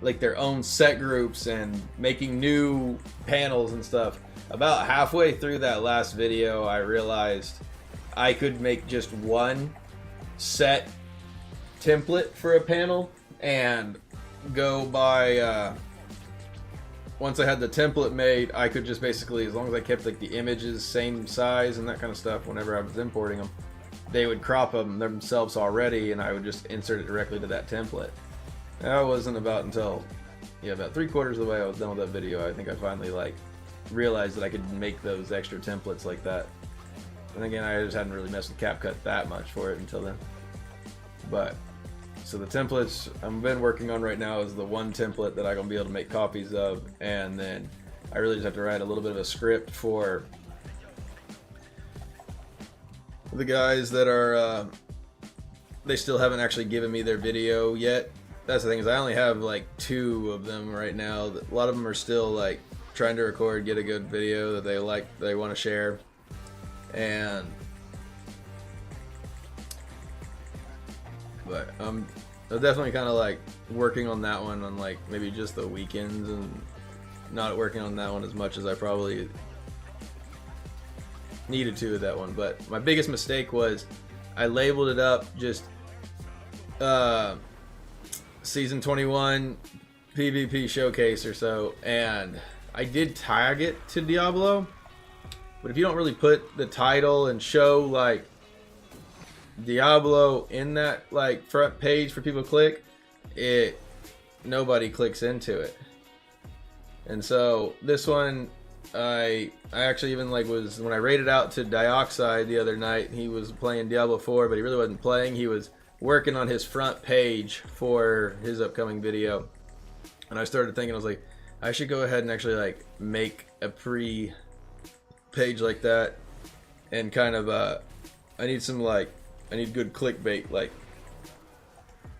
like their own set groups and making new panels and stuff. About halfway through that last video, I realized I could make just one set template for a panel and go by. Once I had the template made, I could just basically, as long as I kept like the images same size and that kind of stuff whenever I was importing them, they would crop them themselves already and I would just insert it directly to that template. That wasn't about until, about 3/4 of the way I was done with that video, I think I finally like realized that I could make those extra templates like that. And again, I just hadn't really messed with CapCut that much for it until then. But so the templates I've been working on right now is the one template that I'm going to be able to make copies of, and then I really just have to write a little bit of a script for the guys that are, they still haven't actually given me their video yet. That's the thing, is I only have like 2 of them right now. A lot of them are still like trying to record, get a good video that they want to share. But I'm definitely kind of like working on that one on like maybe just the weekends and not working on that one as much as I probably needed to with that one. But my biggest mistake was I labeled it up just season 21 PvP showcase or so, and I did tag it to Diablo, but if you don't really put the title and show like Diablo in that like front page for people to click, nobody clicks into it. And so this one, I actually even like was, when I rated out to Dioxide the other night, he was playing Diablo 4, but he really wasn't playing. He was working on his front page for his upcoming video. And I started thinking, I was like, I should go ahead and actually like make a pre-page like that, and kind of I need good clickbait, like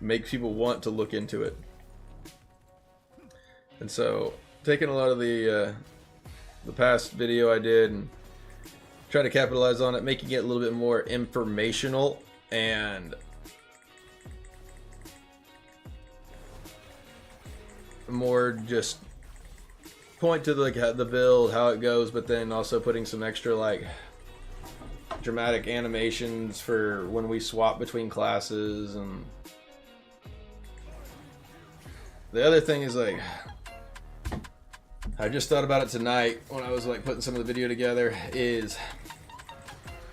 make people want to look into it. And so taking a lot of the past video I did and trying to capitalize on it, making it a little bit more informational and more just point to the build, how it goes, but then also putting some extra like dramatic animations for when we swap between classes. And the other thing is, like, I just thought about it tonight when I was like putting some of the video together, is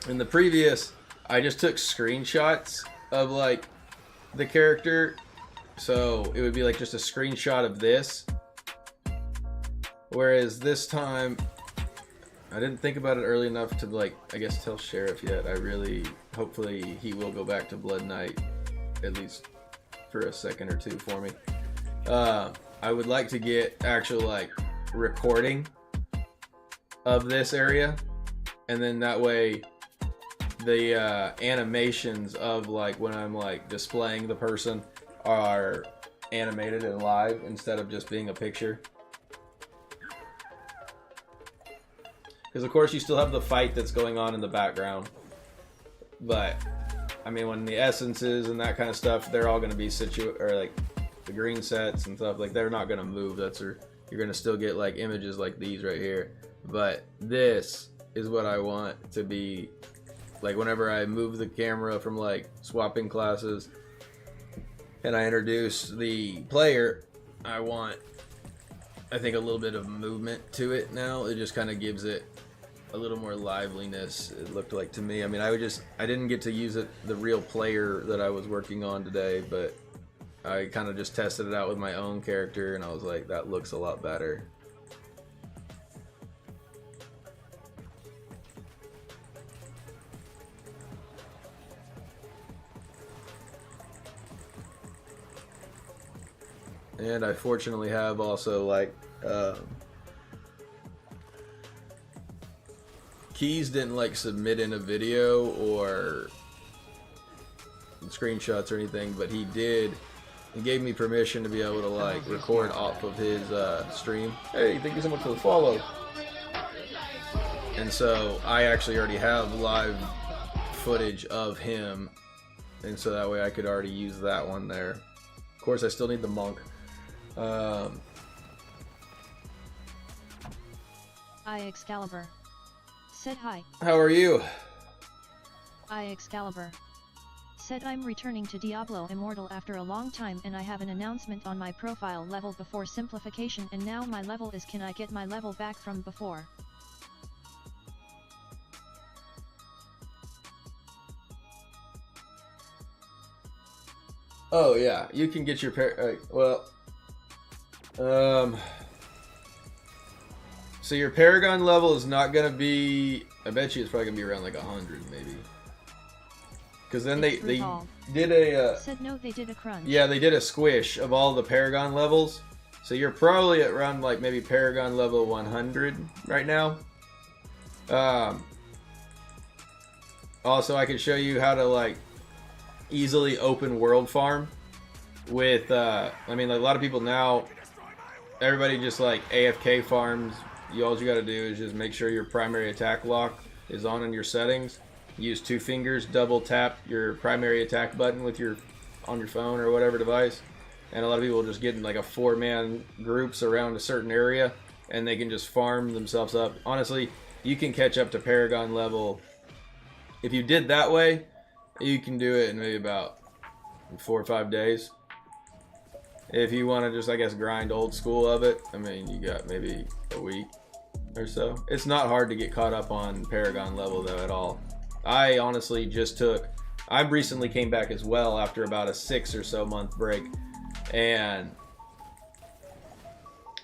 in the previous I just took screenshots of like the character, so it would be like just a screenshot of this, whereas this time I didn't think about it early enough to like, I guess, tell Sheriff yet. Hopefully he will go back to Blood Knight at least for a second or two for me. I would like to get actual like recording of this area, and then that way the animations of like when I'm like displaying the person are animated and live instead of just being a picture. Because of course you still have the fight that's going on in the background, but I mean, when the essences and that kind of stuff, they're all going to be or like the green sets and stuff, like they're not going to move. You're going to still get like images like these right here. But this is what I want to be like whenever I move the camera from like swapping classes. and I introduce the player, I want, I think, a little bit of movement to it now. It just kind of gives it a little more liveliness, it looked like to me. I mean, I didn't get to use it, the real player that I was working on today, but I kind of just tested it out with my own character, and I was like, that looks a lot better. And I fortunately have also, like, Keys didn't like submit in a video or screenshots or anything, but he did. He gave me permission to be able to like record off of his stream. Hey, thank you so much for the follow. And so I actually already have live footage of him, and so that way I could already use that one there. Of course, I still need the monk. Excalibur said hi. How are you? Excalibur said I'm returning to Diablo Immortal after a long time, and I have an announcement on my profile level before simplification, and now my level is, can I get my level back from before? Oh yeah, you can get your so your Paragon level is not gonna be, I bet you it's probably gonna be around like 100 maybe. Because then they did a said no, they did a crunch. Yeah, they did a squish of all the Paragon levels. So you're probably at around like maybe Paragon level 100 right now. Also, I can show you how to like easily open world farm with I mean, like, a lot of people now, everybody just like AFK farms. All you gotta do is just make sure your primary attack lock is on in your settings. Use 2 fingers, double tap your primary attack button with on your phone or whatever device, and a lot of people just get in like a 4-man groups around a certain area, and they can just farm themselves up. Honestly, you can catch up to Paragon level. If you did that way, you can do it in maybe about 4 or 5 days. If you want to just, I guess, grind old school of it, I mean, you got maybe a week or so. It's not hard to get caught up on Paragon level though at all. I honestly I recently came back as well after about a 6 or so month break, and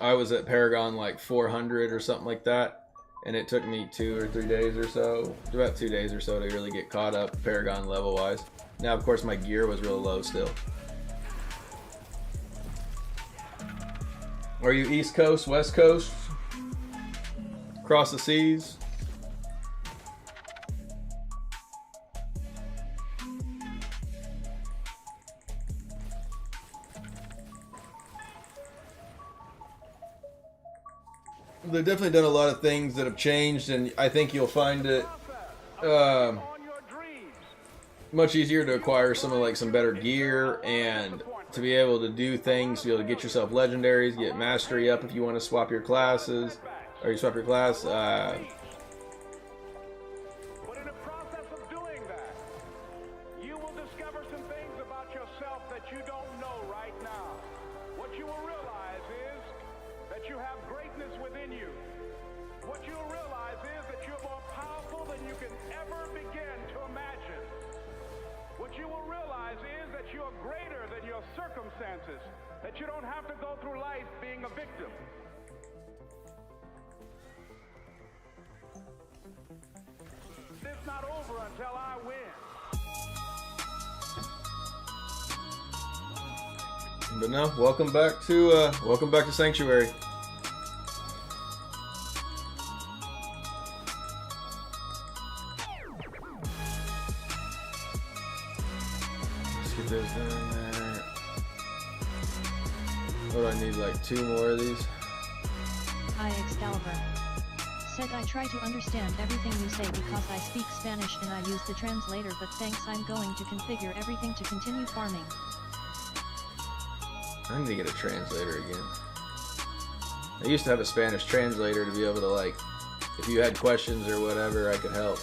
I was at Paragon like 400 or something like that, and it took me 2 or 3 days or so, about 2 days or so, to really get caught up Paragon level wise. Now of course my gear was real low still. Are you East Coast, West Coast? Across the seas? They've definitely done a lot of things that have changed, and I think you'll find it much easier to acquire some better gear, and to be able to do things, to be able to get yourself legendaries, get mastery up if you want to swap your classes, or you swap your class. But in the process of doing that, you will discover some things about yourself that you don't know right now. What you will realize is that you have greatness within you. What you will realize is that you're more powerful than you can ever begin to imagine. What you will realize is that you are greater than your circumstances, that you don't have to go through life being a victim. It's not over until I win. But no, welcome back to Sanctuary. Let's get those down there. What do I need, like 2 more of these? Excalibur said I try to understand everything you say because I speak Spanish and I use the translator, but thanks, I'm going to configure everything to continue farming. I need to get a translator again. I used to have a Spanish translator to be able to, like, if you had questions or whatever, I could help.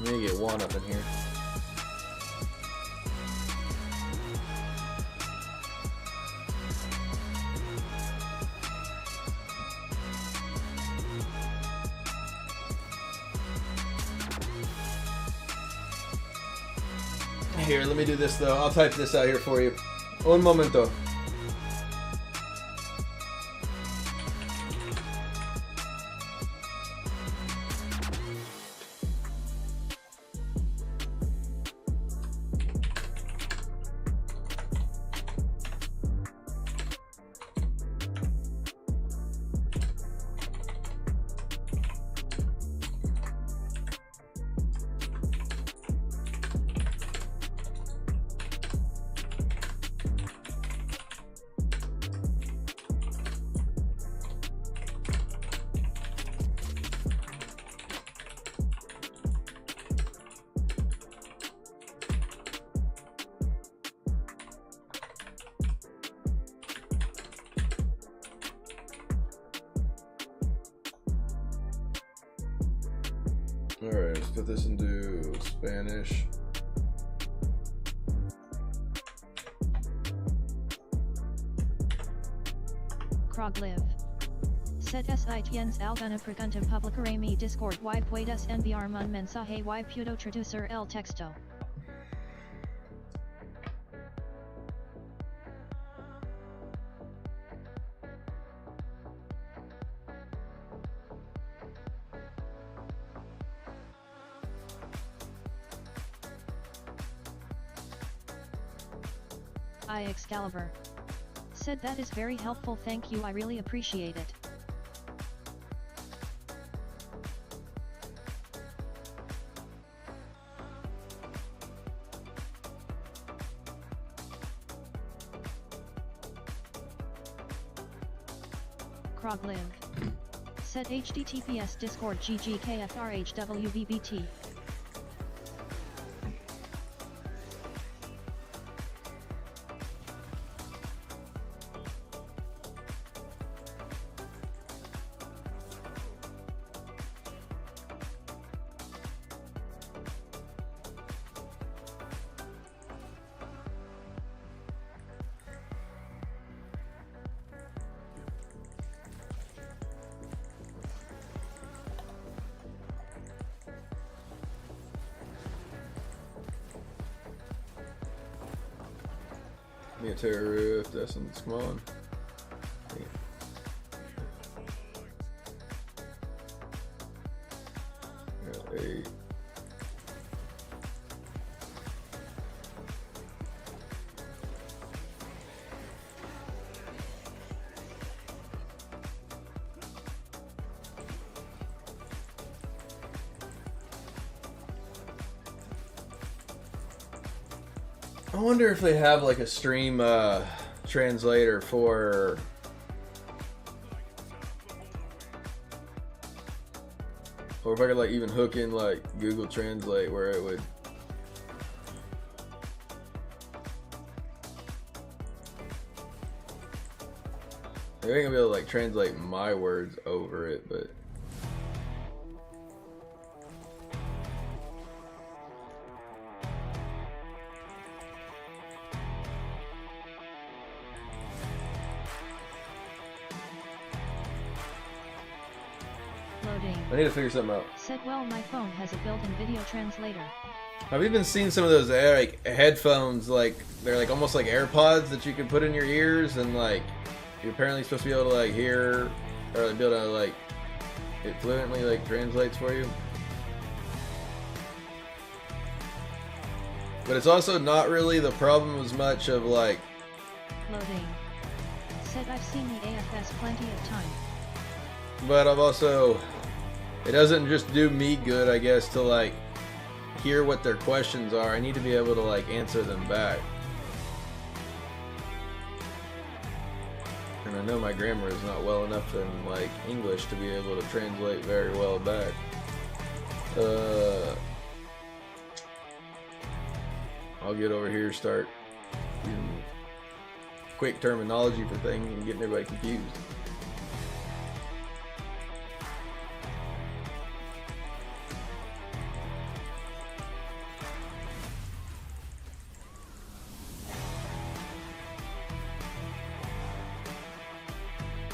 Let me get one up in here. Here, let me do this though. I'll type this out here for you. Un momento. Alright, let's put this into Spanish. Krog live. Set tienes alguna pregunta publicaré mi Discord y puedes enviarme un mensaje y puedo traducir el texto. Excalibur. Said that is very helpful, thank you, I really appreciate it. Krog live. Said https discord ggkfrhwvbt. Me a terror if that's something. Come on. Got 8. I wonder if they have like a stream translator for or if I could like even hook in like Google Translate where it would maybe I ain't gonna be able to like translate my words over it, but I need to figure something out. Said well, my phone has a built-in video translator. I've even seen some of those like headphones, like they're like almost like AirPods that you can put in your ears, and like you're apparently supposed to be able to like hear or like, be able to like it fluently like translates for you. But it's also not really the problem as much of like loading. Said I've seen the AFS plenty of time. But I've also it doesn't just do me good, I guess, to like hear what their questions are. I need to be able to like answer them back. And I know my grammar is not well enough in like English to be able to translate very well back. I'll get over here, start using quick terminology for things and getting everybody confused.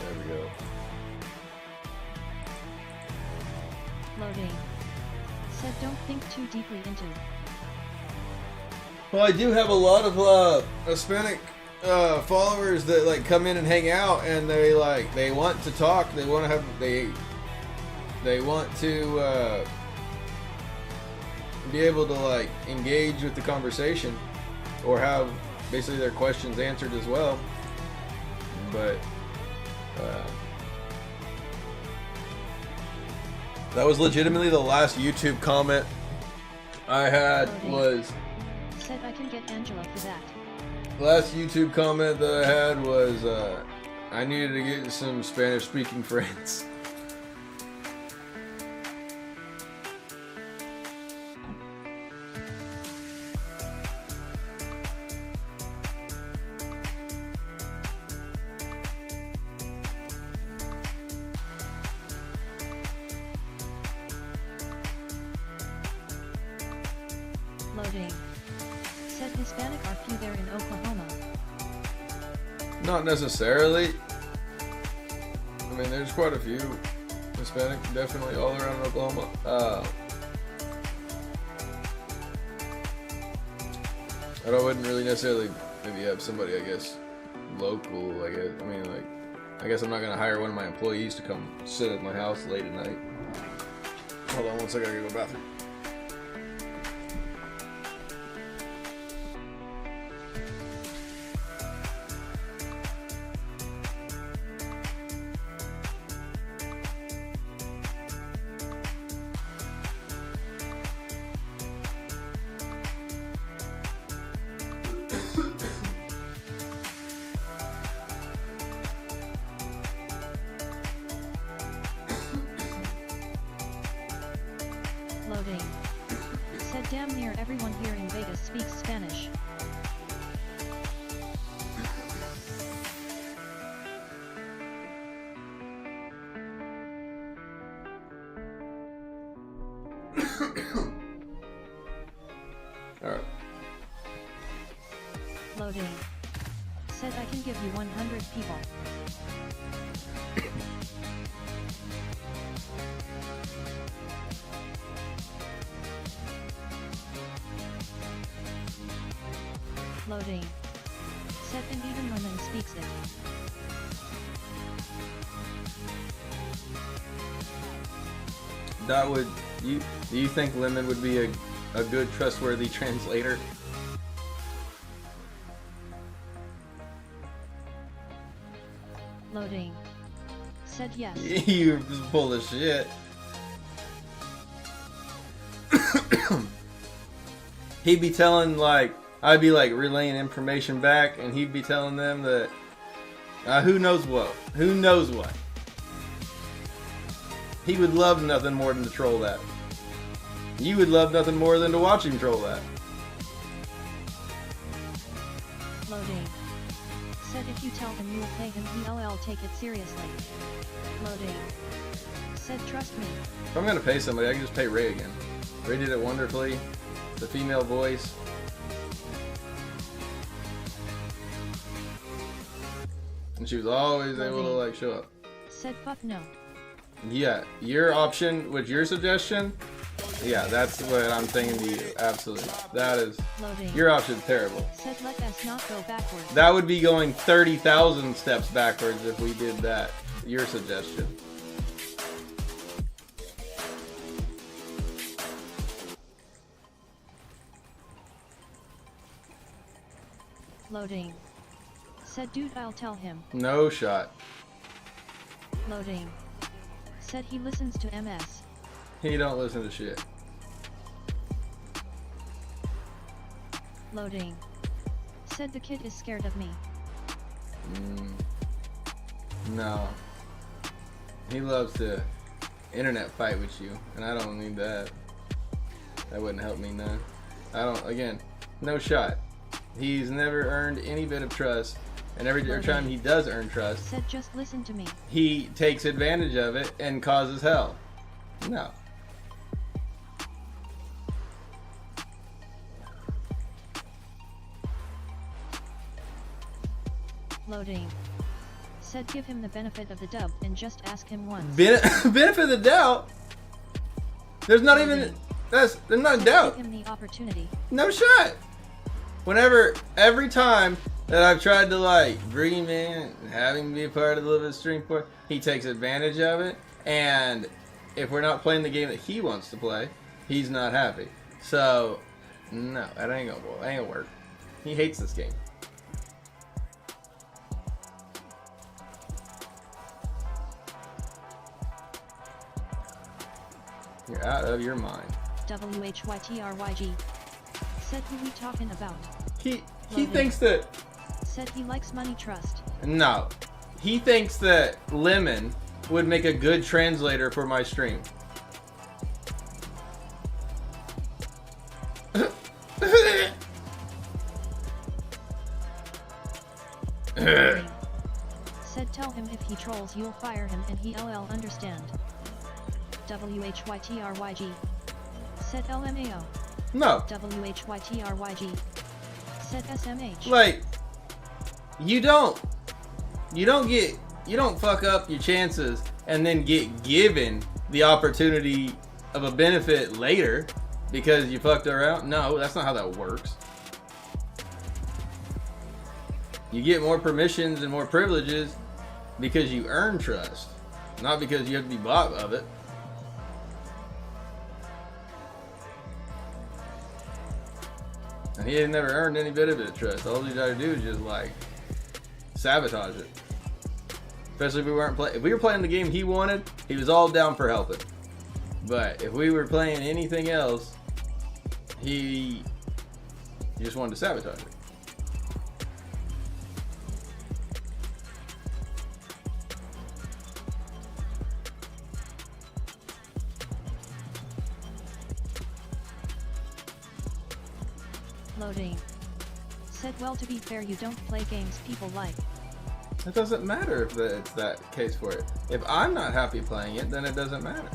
There we go. Loading. Said don't think too deeply into. Well, I do have a lot of Hispanic followers that like come in and hang out, and they want to talk. They want to have they want to be able to like engage with the conversation or have basically their questions answered as well. But that was legitimately the last YouTube comment I had was. Said I can get Angela for that. Last YouTube comment that I had was I needed to get some Spanish speaking friends. Loading. Said Hispanic are few there in Oklahoma. Not necessarily. I mean, there's quite a few Hispanic, definitely all around Oklahoma. I wouldn't really necessarily maybe have somebody, I guess, local. I guess. I mean, like, I guess I'm not gonna hire one of my employees to come sit at my house late at night. Hold on one second, I gotta go to the bathroom. Loading. Said damn near everyone here in Vegas speaks Spanish. Alright. Loading. Said I can give you 100 people. Loading. Said and even Lemon speaks it. That would do you think Lemon would be a good trustworthy translator? Loading. Said yes. You're just full of shit. He'd be telling I'd be relaying information back, and he'd be telling them that who knows what. He would love nothing more than to troll that. You would love nothing more than to watch him troll that. Loading. Said if you tell him you will pay him, he'll take it seriously. Loading. Said trust me. If I'm gonna pay somebody, I can just pay Ray again. Ray did it wonderfully. The female voice. And she was always able to show up. Said fuck no. Yeah, your option with your suggestion, yeah, that's what I'm thinking to you. Absolutely. That is Loading. Your option's terrible. Said let us not go backwards. That would be going 30,000 steps backwards if we did that. Your suggestion. Loading. Said dude I'll tell him. No shot. Loading. Said he listens to MS. He don't listen to shit. Loading. Said the kid is scared of me. No. He loves to internet fight with you, and I don't need that. That wouldn't help me none. Again, no shot. He's never earned any bit of trust, and every time he does earn trust, said just listen to me. He takes advantage of it and causes hell. No. Loading. Said give him the benefit of the doubt and just ask him once. Benefit of the doubt? There's not even... There's not a doubt. Give him the opportunity. No shot. Every time that I've tried to like bring him in and have him be a part of the Live Stream for, he takes advantage of it. And if we're not playing the game that he wants to play, he's not happy. So, no, that ain't gonna work. He hates this game. You're out of your mind. WHYTRYG. Said who we talking about? He thinks that... Said he likes money trust. No. He thinks that Lemon would make a good translator for my stream. Said tell him if he trolls you'll fire him and he LL understand. WHYTRYG. Said LMAO. No. WHYTRYG. Said SMH. Like, you don't fuck up your chances and then get given the opportunity of a benefit later because you fucked around. No, that's not how that works. You get more permissions and more privileges because you earn trust, not because you have to be bought of it. And he had never earned any bit of it trust. All he had to do is just like sabotage it. Especially if we weren't if we were playing the game he wanted, he was all down for helping. But if we were playing anything else, he just wanted to sabotage it. Loading. Said well to be fair you don't play games people like. It doesn't matter if it's that case for it. If I'm not happy playing it, then it doesn't matter.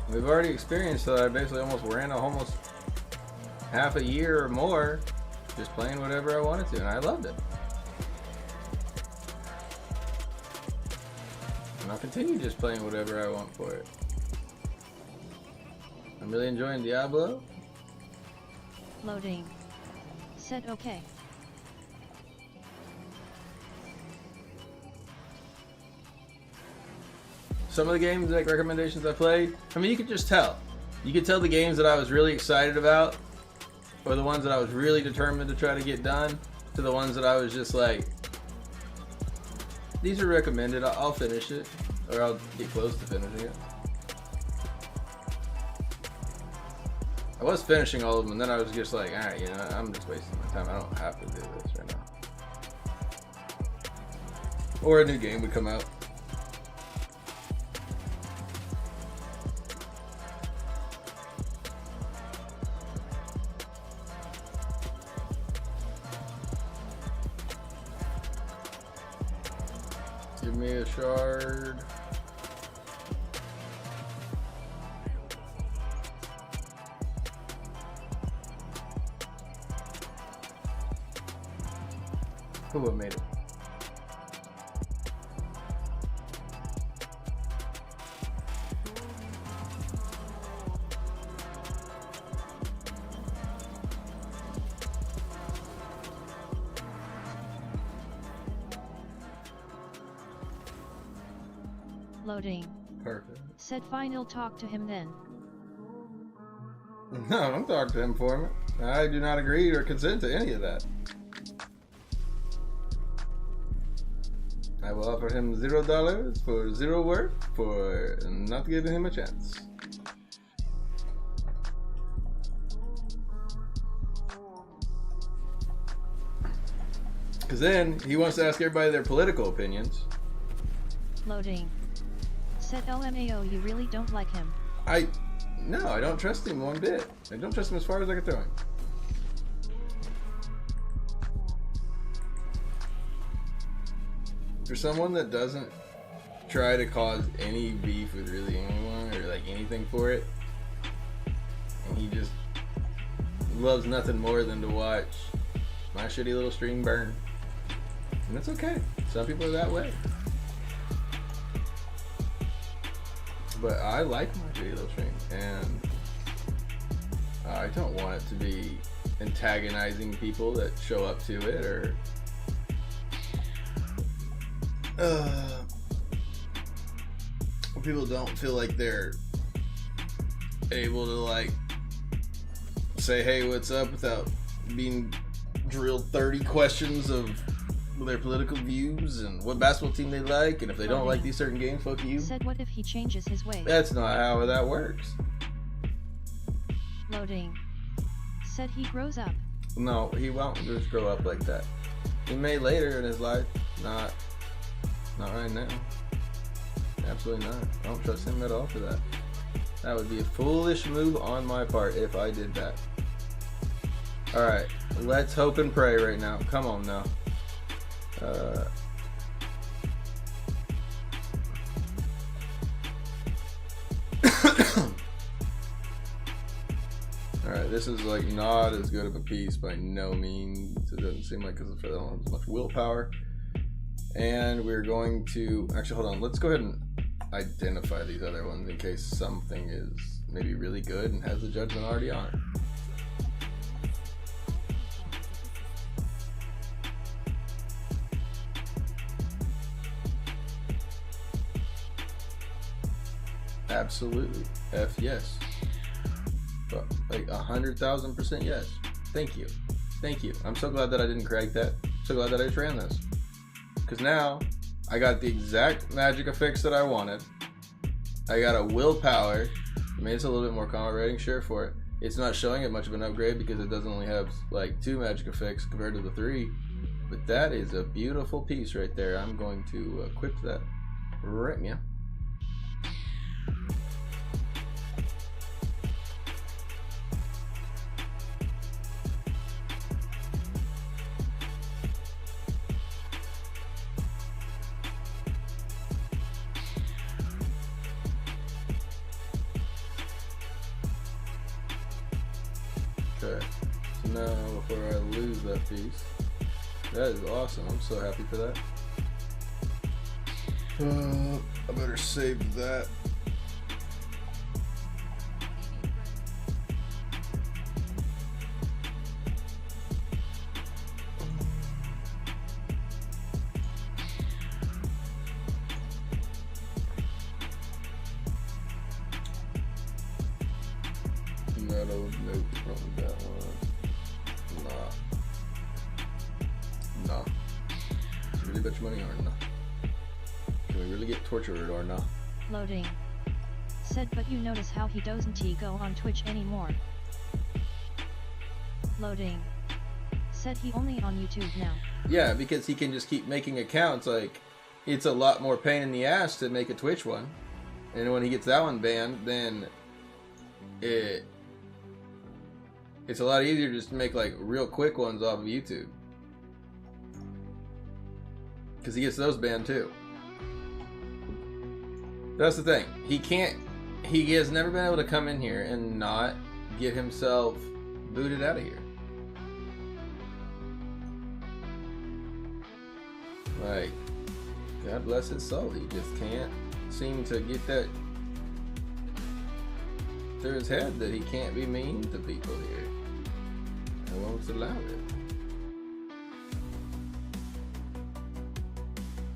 We've already experienced that I basically almost ran almost half a year or more just playing whatever I wanted to, and I loved it. And I'll continue just playing whatever I want for it. I'm really enjoying Diablo. Loading. Said okay. Some of the games, like recommendations I played, I mean, you could just tell. You could tell the games that I was really excited about, or the ones that I was really determined to try to get done, to the ones that I was just like, these are recommended, I'll finish it, or I'll get close to finishing it. I was finishing all of them, and then I was just like, alright, you know, I'm just wasting my time. I don't have to do this right now. Or a new game would come out. Give me a shard. Who made it? Loading. Perfect. Said fine, I'll talk to him then. No, don't talk to him for me. I do not agree or consent to any of that. I will offer him $0 for zero work for not giving him a chance. Because then he wants to ask everybody their political opinions. Loading. Said LMAO, you really don't like him. No, I don't trust him one bit. I don't trust him as far as I can throw him. For someone that doesn't try to cause any beef with really anyone or like anything for it. And he just loves nothing more than to watch my shitty little stream burn. And that's okay. Some people are that way. But I like my shitty little stream, and I don't want it to be antagonizing people that show up to it, or people don't feel like they're able to like say, hey, what's up, without being drilled 30 questions of their political views and what basketball team they like, and if they don't like these certain games, fuck you. Said what if he changes his ways? That's not how that works. Loading. Said he grows up. No, he won't just grow up like that. He may later in his life, not right now. Absolutely not. I don't trust him at all for that. That would be a foolish move on my part if I did that. Alright, let's hope and pray right now. Come on now. Alright, this is like not as good of a piece by no means. It doesn't seem like, because I don't have as much willpower. And we're going to, actually hold on, let's go ahead and identify these other ones in case something is maybe really good and has the judgment already on it. Absolutely. F yes. But like 100,000% yes. Thank you. Thank you. I'm so glad that I didn't crack that. So glad that I just ran this. Because now I got the exact magic affix that I wanted. I got a willpower. I mean, it's a little bit more combat rating, sure, for it. It's not showing it much of an upgrade because it doesn't only have like 2 magic affix compared to the 3. But that is a beautiful piece right there. I'm going to equip that right now. Okay, so now before I lose that piece, that is awesome. I'm so happy for that. I better save that. Nope, probably that one. Nah. Should we really bet your money or nah? Can we really get tortured or nah? Loading. Said but you notice how he doesn't go on Twitch anymore. Loading. Said he only on YouTube now. Yeah, because he can just keep making accounts. Like, it's a lot more pain in the ass to make a Twitch one. And when he gets that one banned, then it's a lot easier just to make like real quick ones off of YouTube. Because he gets those banned too. That's the thing. He has never been able to come in here and not get himself booted out of here. Like, God bless his soul. He just can't seem to get that through his head that he can't be mean to people here. And won't allow it.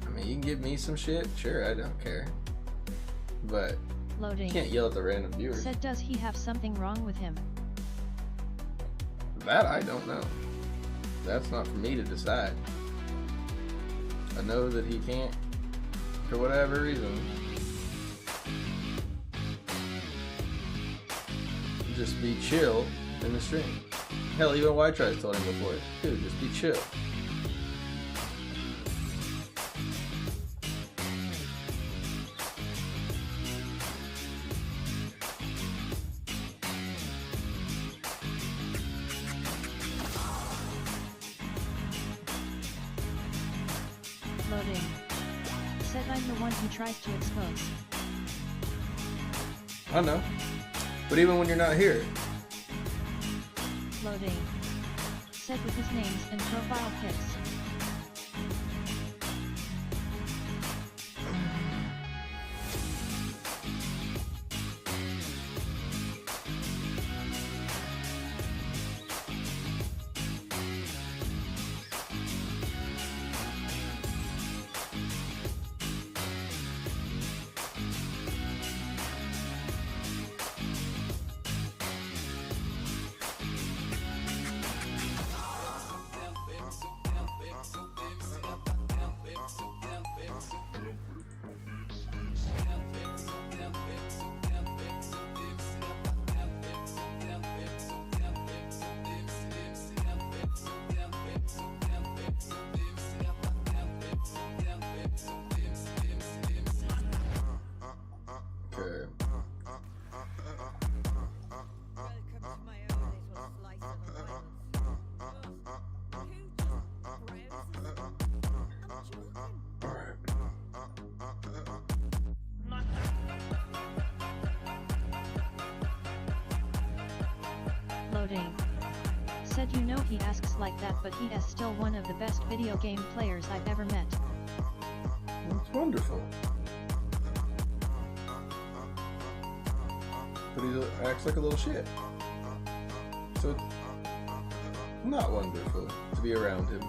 I mean, you can give me some shit, sure, I don't care. But Loading. You can't yell at the random viewers. Said does he have something wrong with him? That I don't know. That's not for me to decide. I know that he can't, for whatever reason, just be chill in the stream. Hell, even White Trice told him before, dude, just be chill. Loading. Said I'm the one who tries to expose. I know. But even when you're not here. Loading. Said with his names and profile pics. Okay. Loading. Said you know he asks like that, but he is still one of the best video game players I've ever met. That's wonderful. But he acts like a little shit. So it's not wonderful to be around him.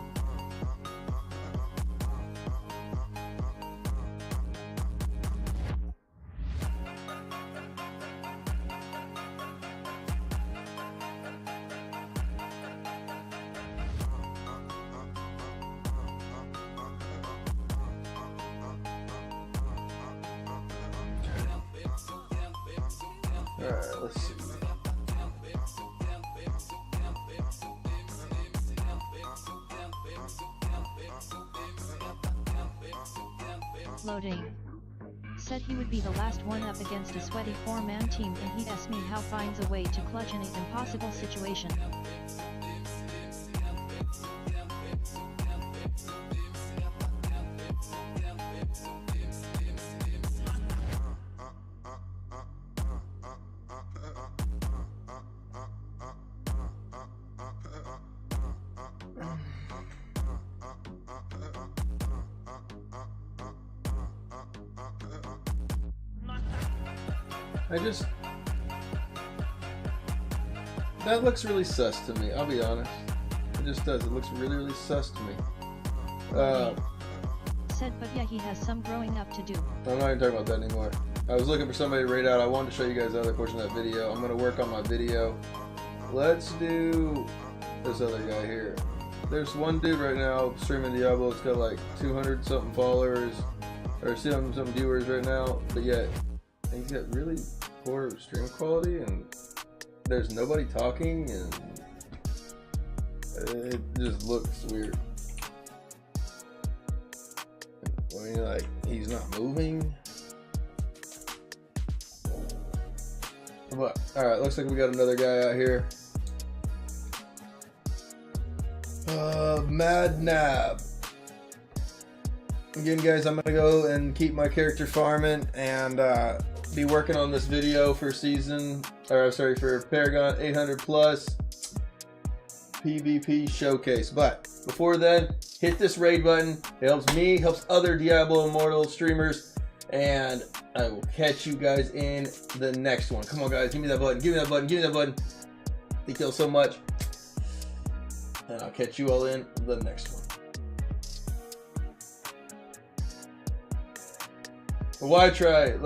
Alright, let's see. Loading. Said he would be the last one up against a sweaty 4-man team, and he asked me how finds a way to clutch in an impossible situation. That looks really sus to me, I'll be honest. It just does, it looks really, really sus to me. Said, but yeah, he has some growing up to do. I'm not even talking about that anymore. I was looking for somebody to rate out. I wanted to show you guys the other portion of that video. I'm going to work on my video. Let's do this other guy here. There's one dude right now streaming Diablo. It's got like 200 something followers, or some viewers right now, but yet he's got really poor stream quality, and there's nobody talking, and it just looks weird. I mean, like, he's not moving. But alright, looks like we got another guy out here. Mad Nab. Again, guys, I'm gonna go and keep my character farming and be working on this video for for Paragon 800 Plus PvP showcase. But before then, hit this raid button. It helps me, helps other Diablo Immortal streamers, and I will catch you guys in the next one. Come on, guys, give me that button, give me that button, give me that button. Thank you all so much, and I'll catch you all in the next one. Why try?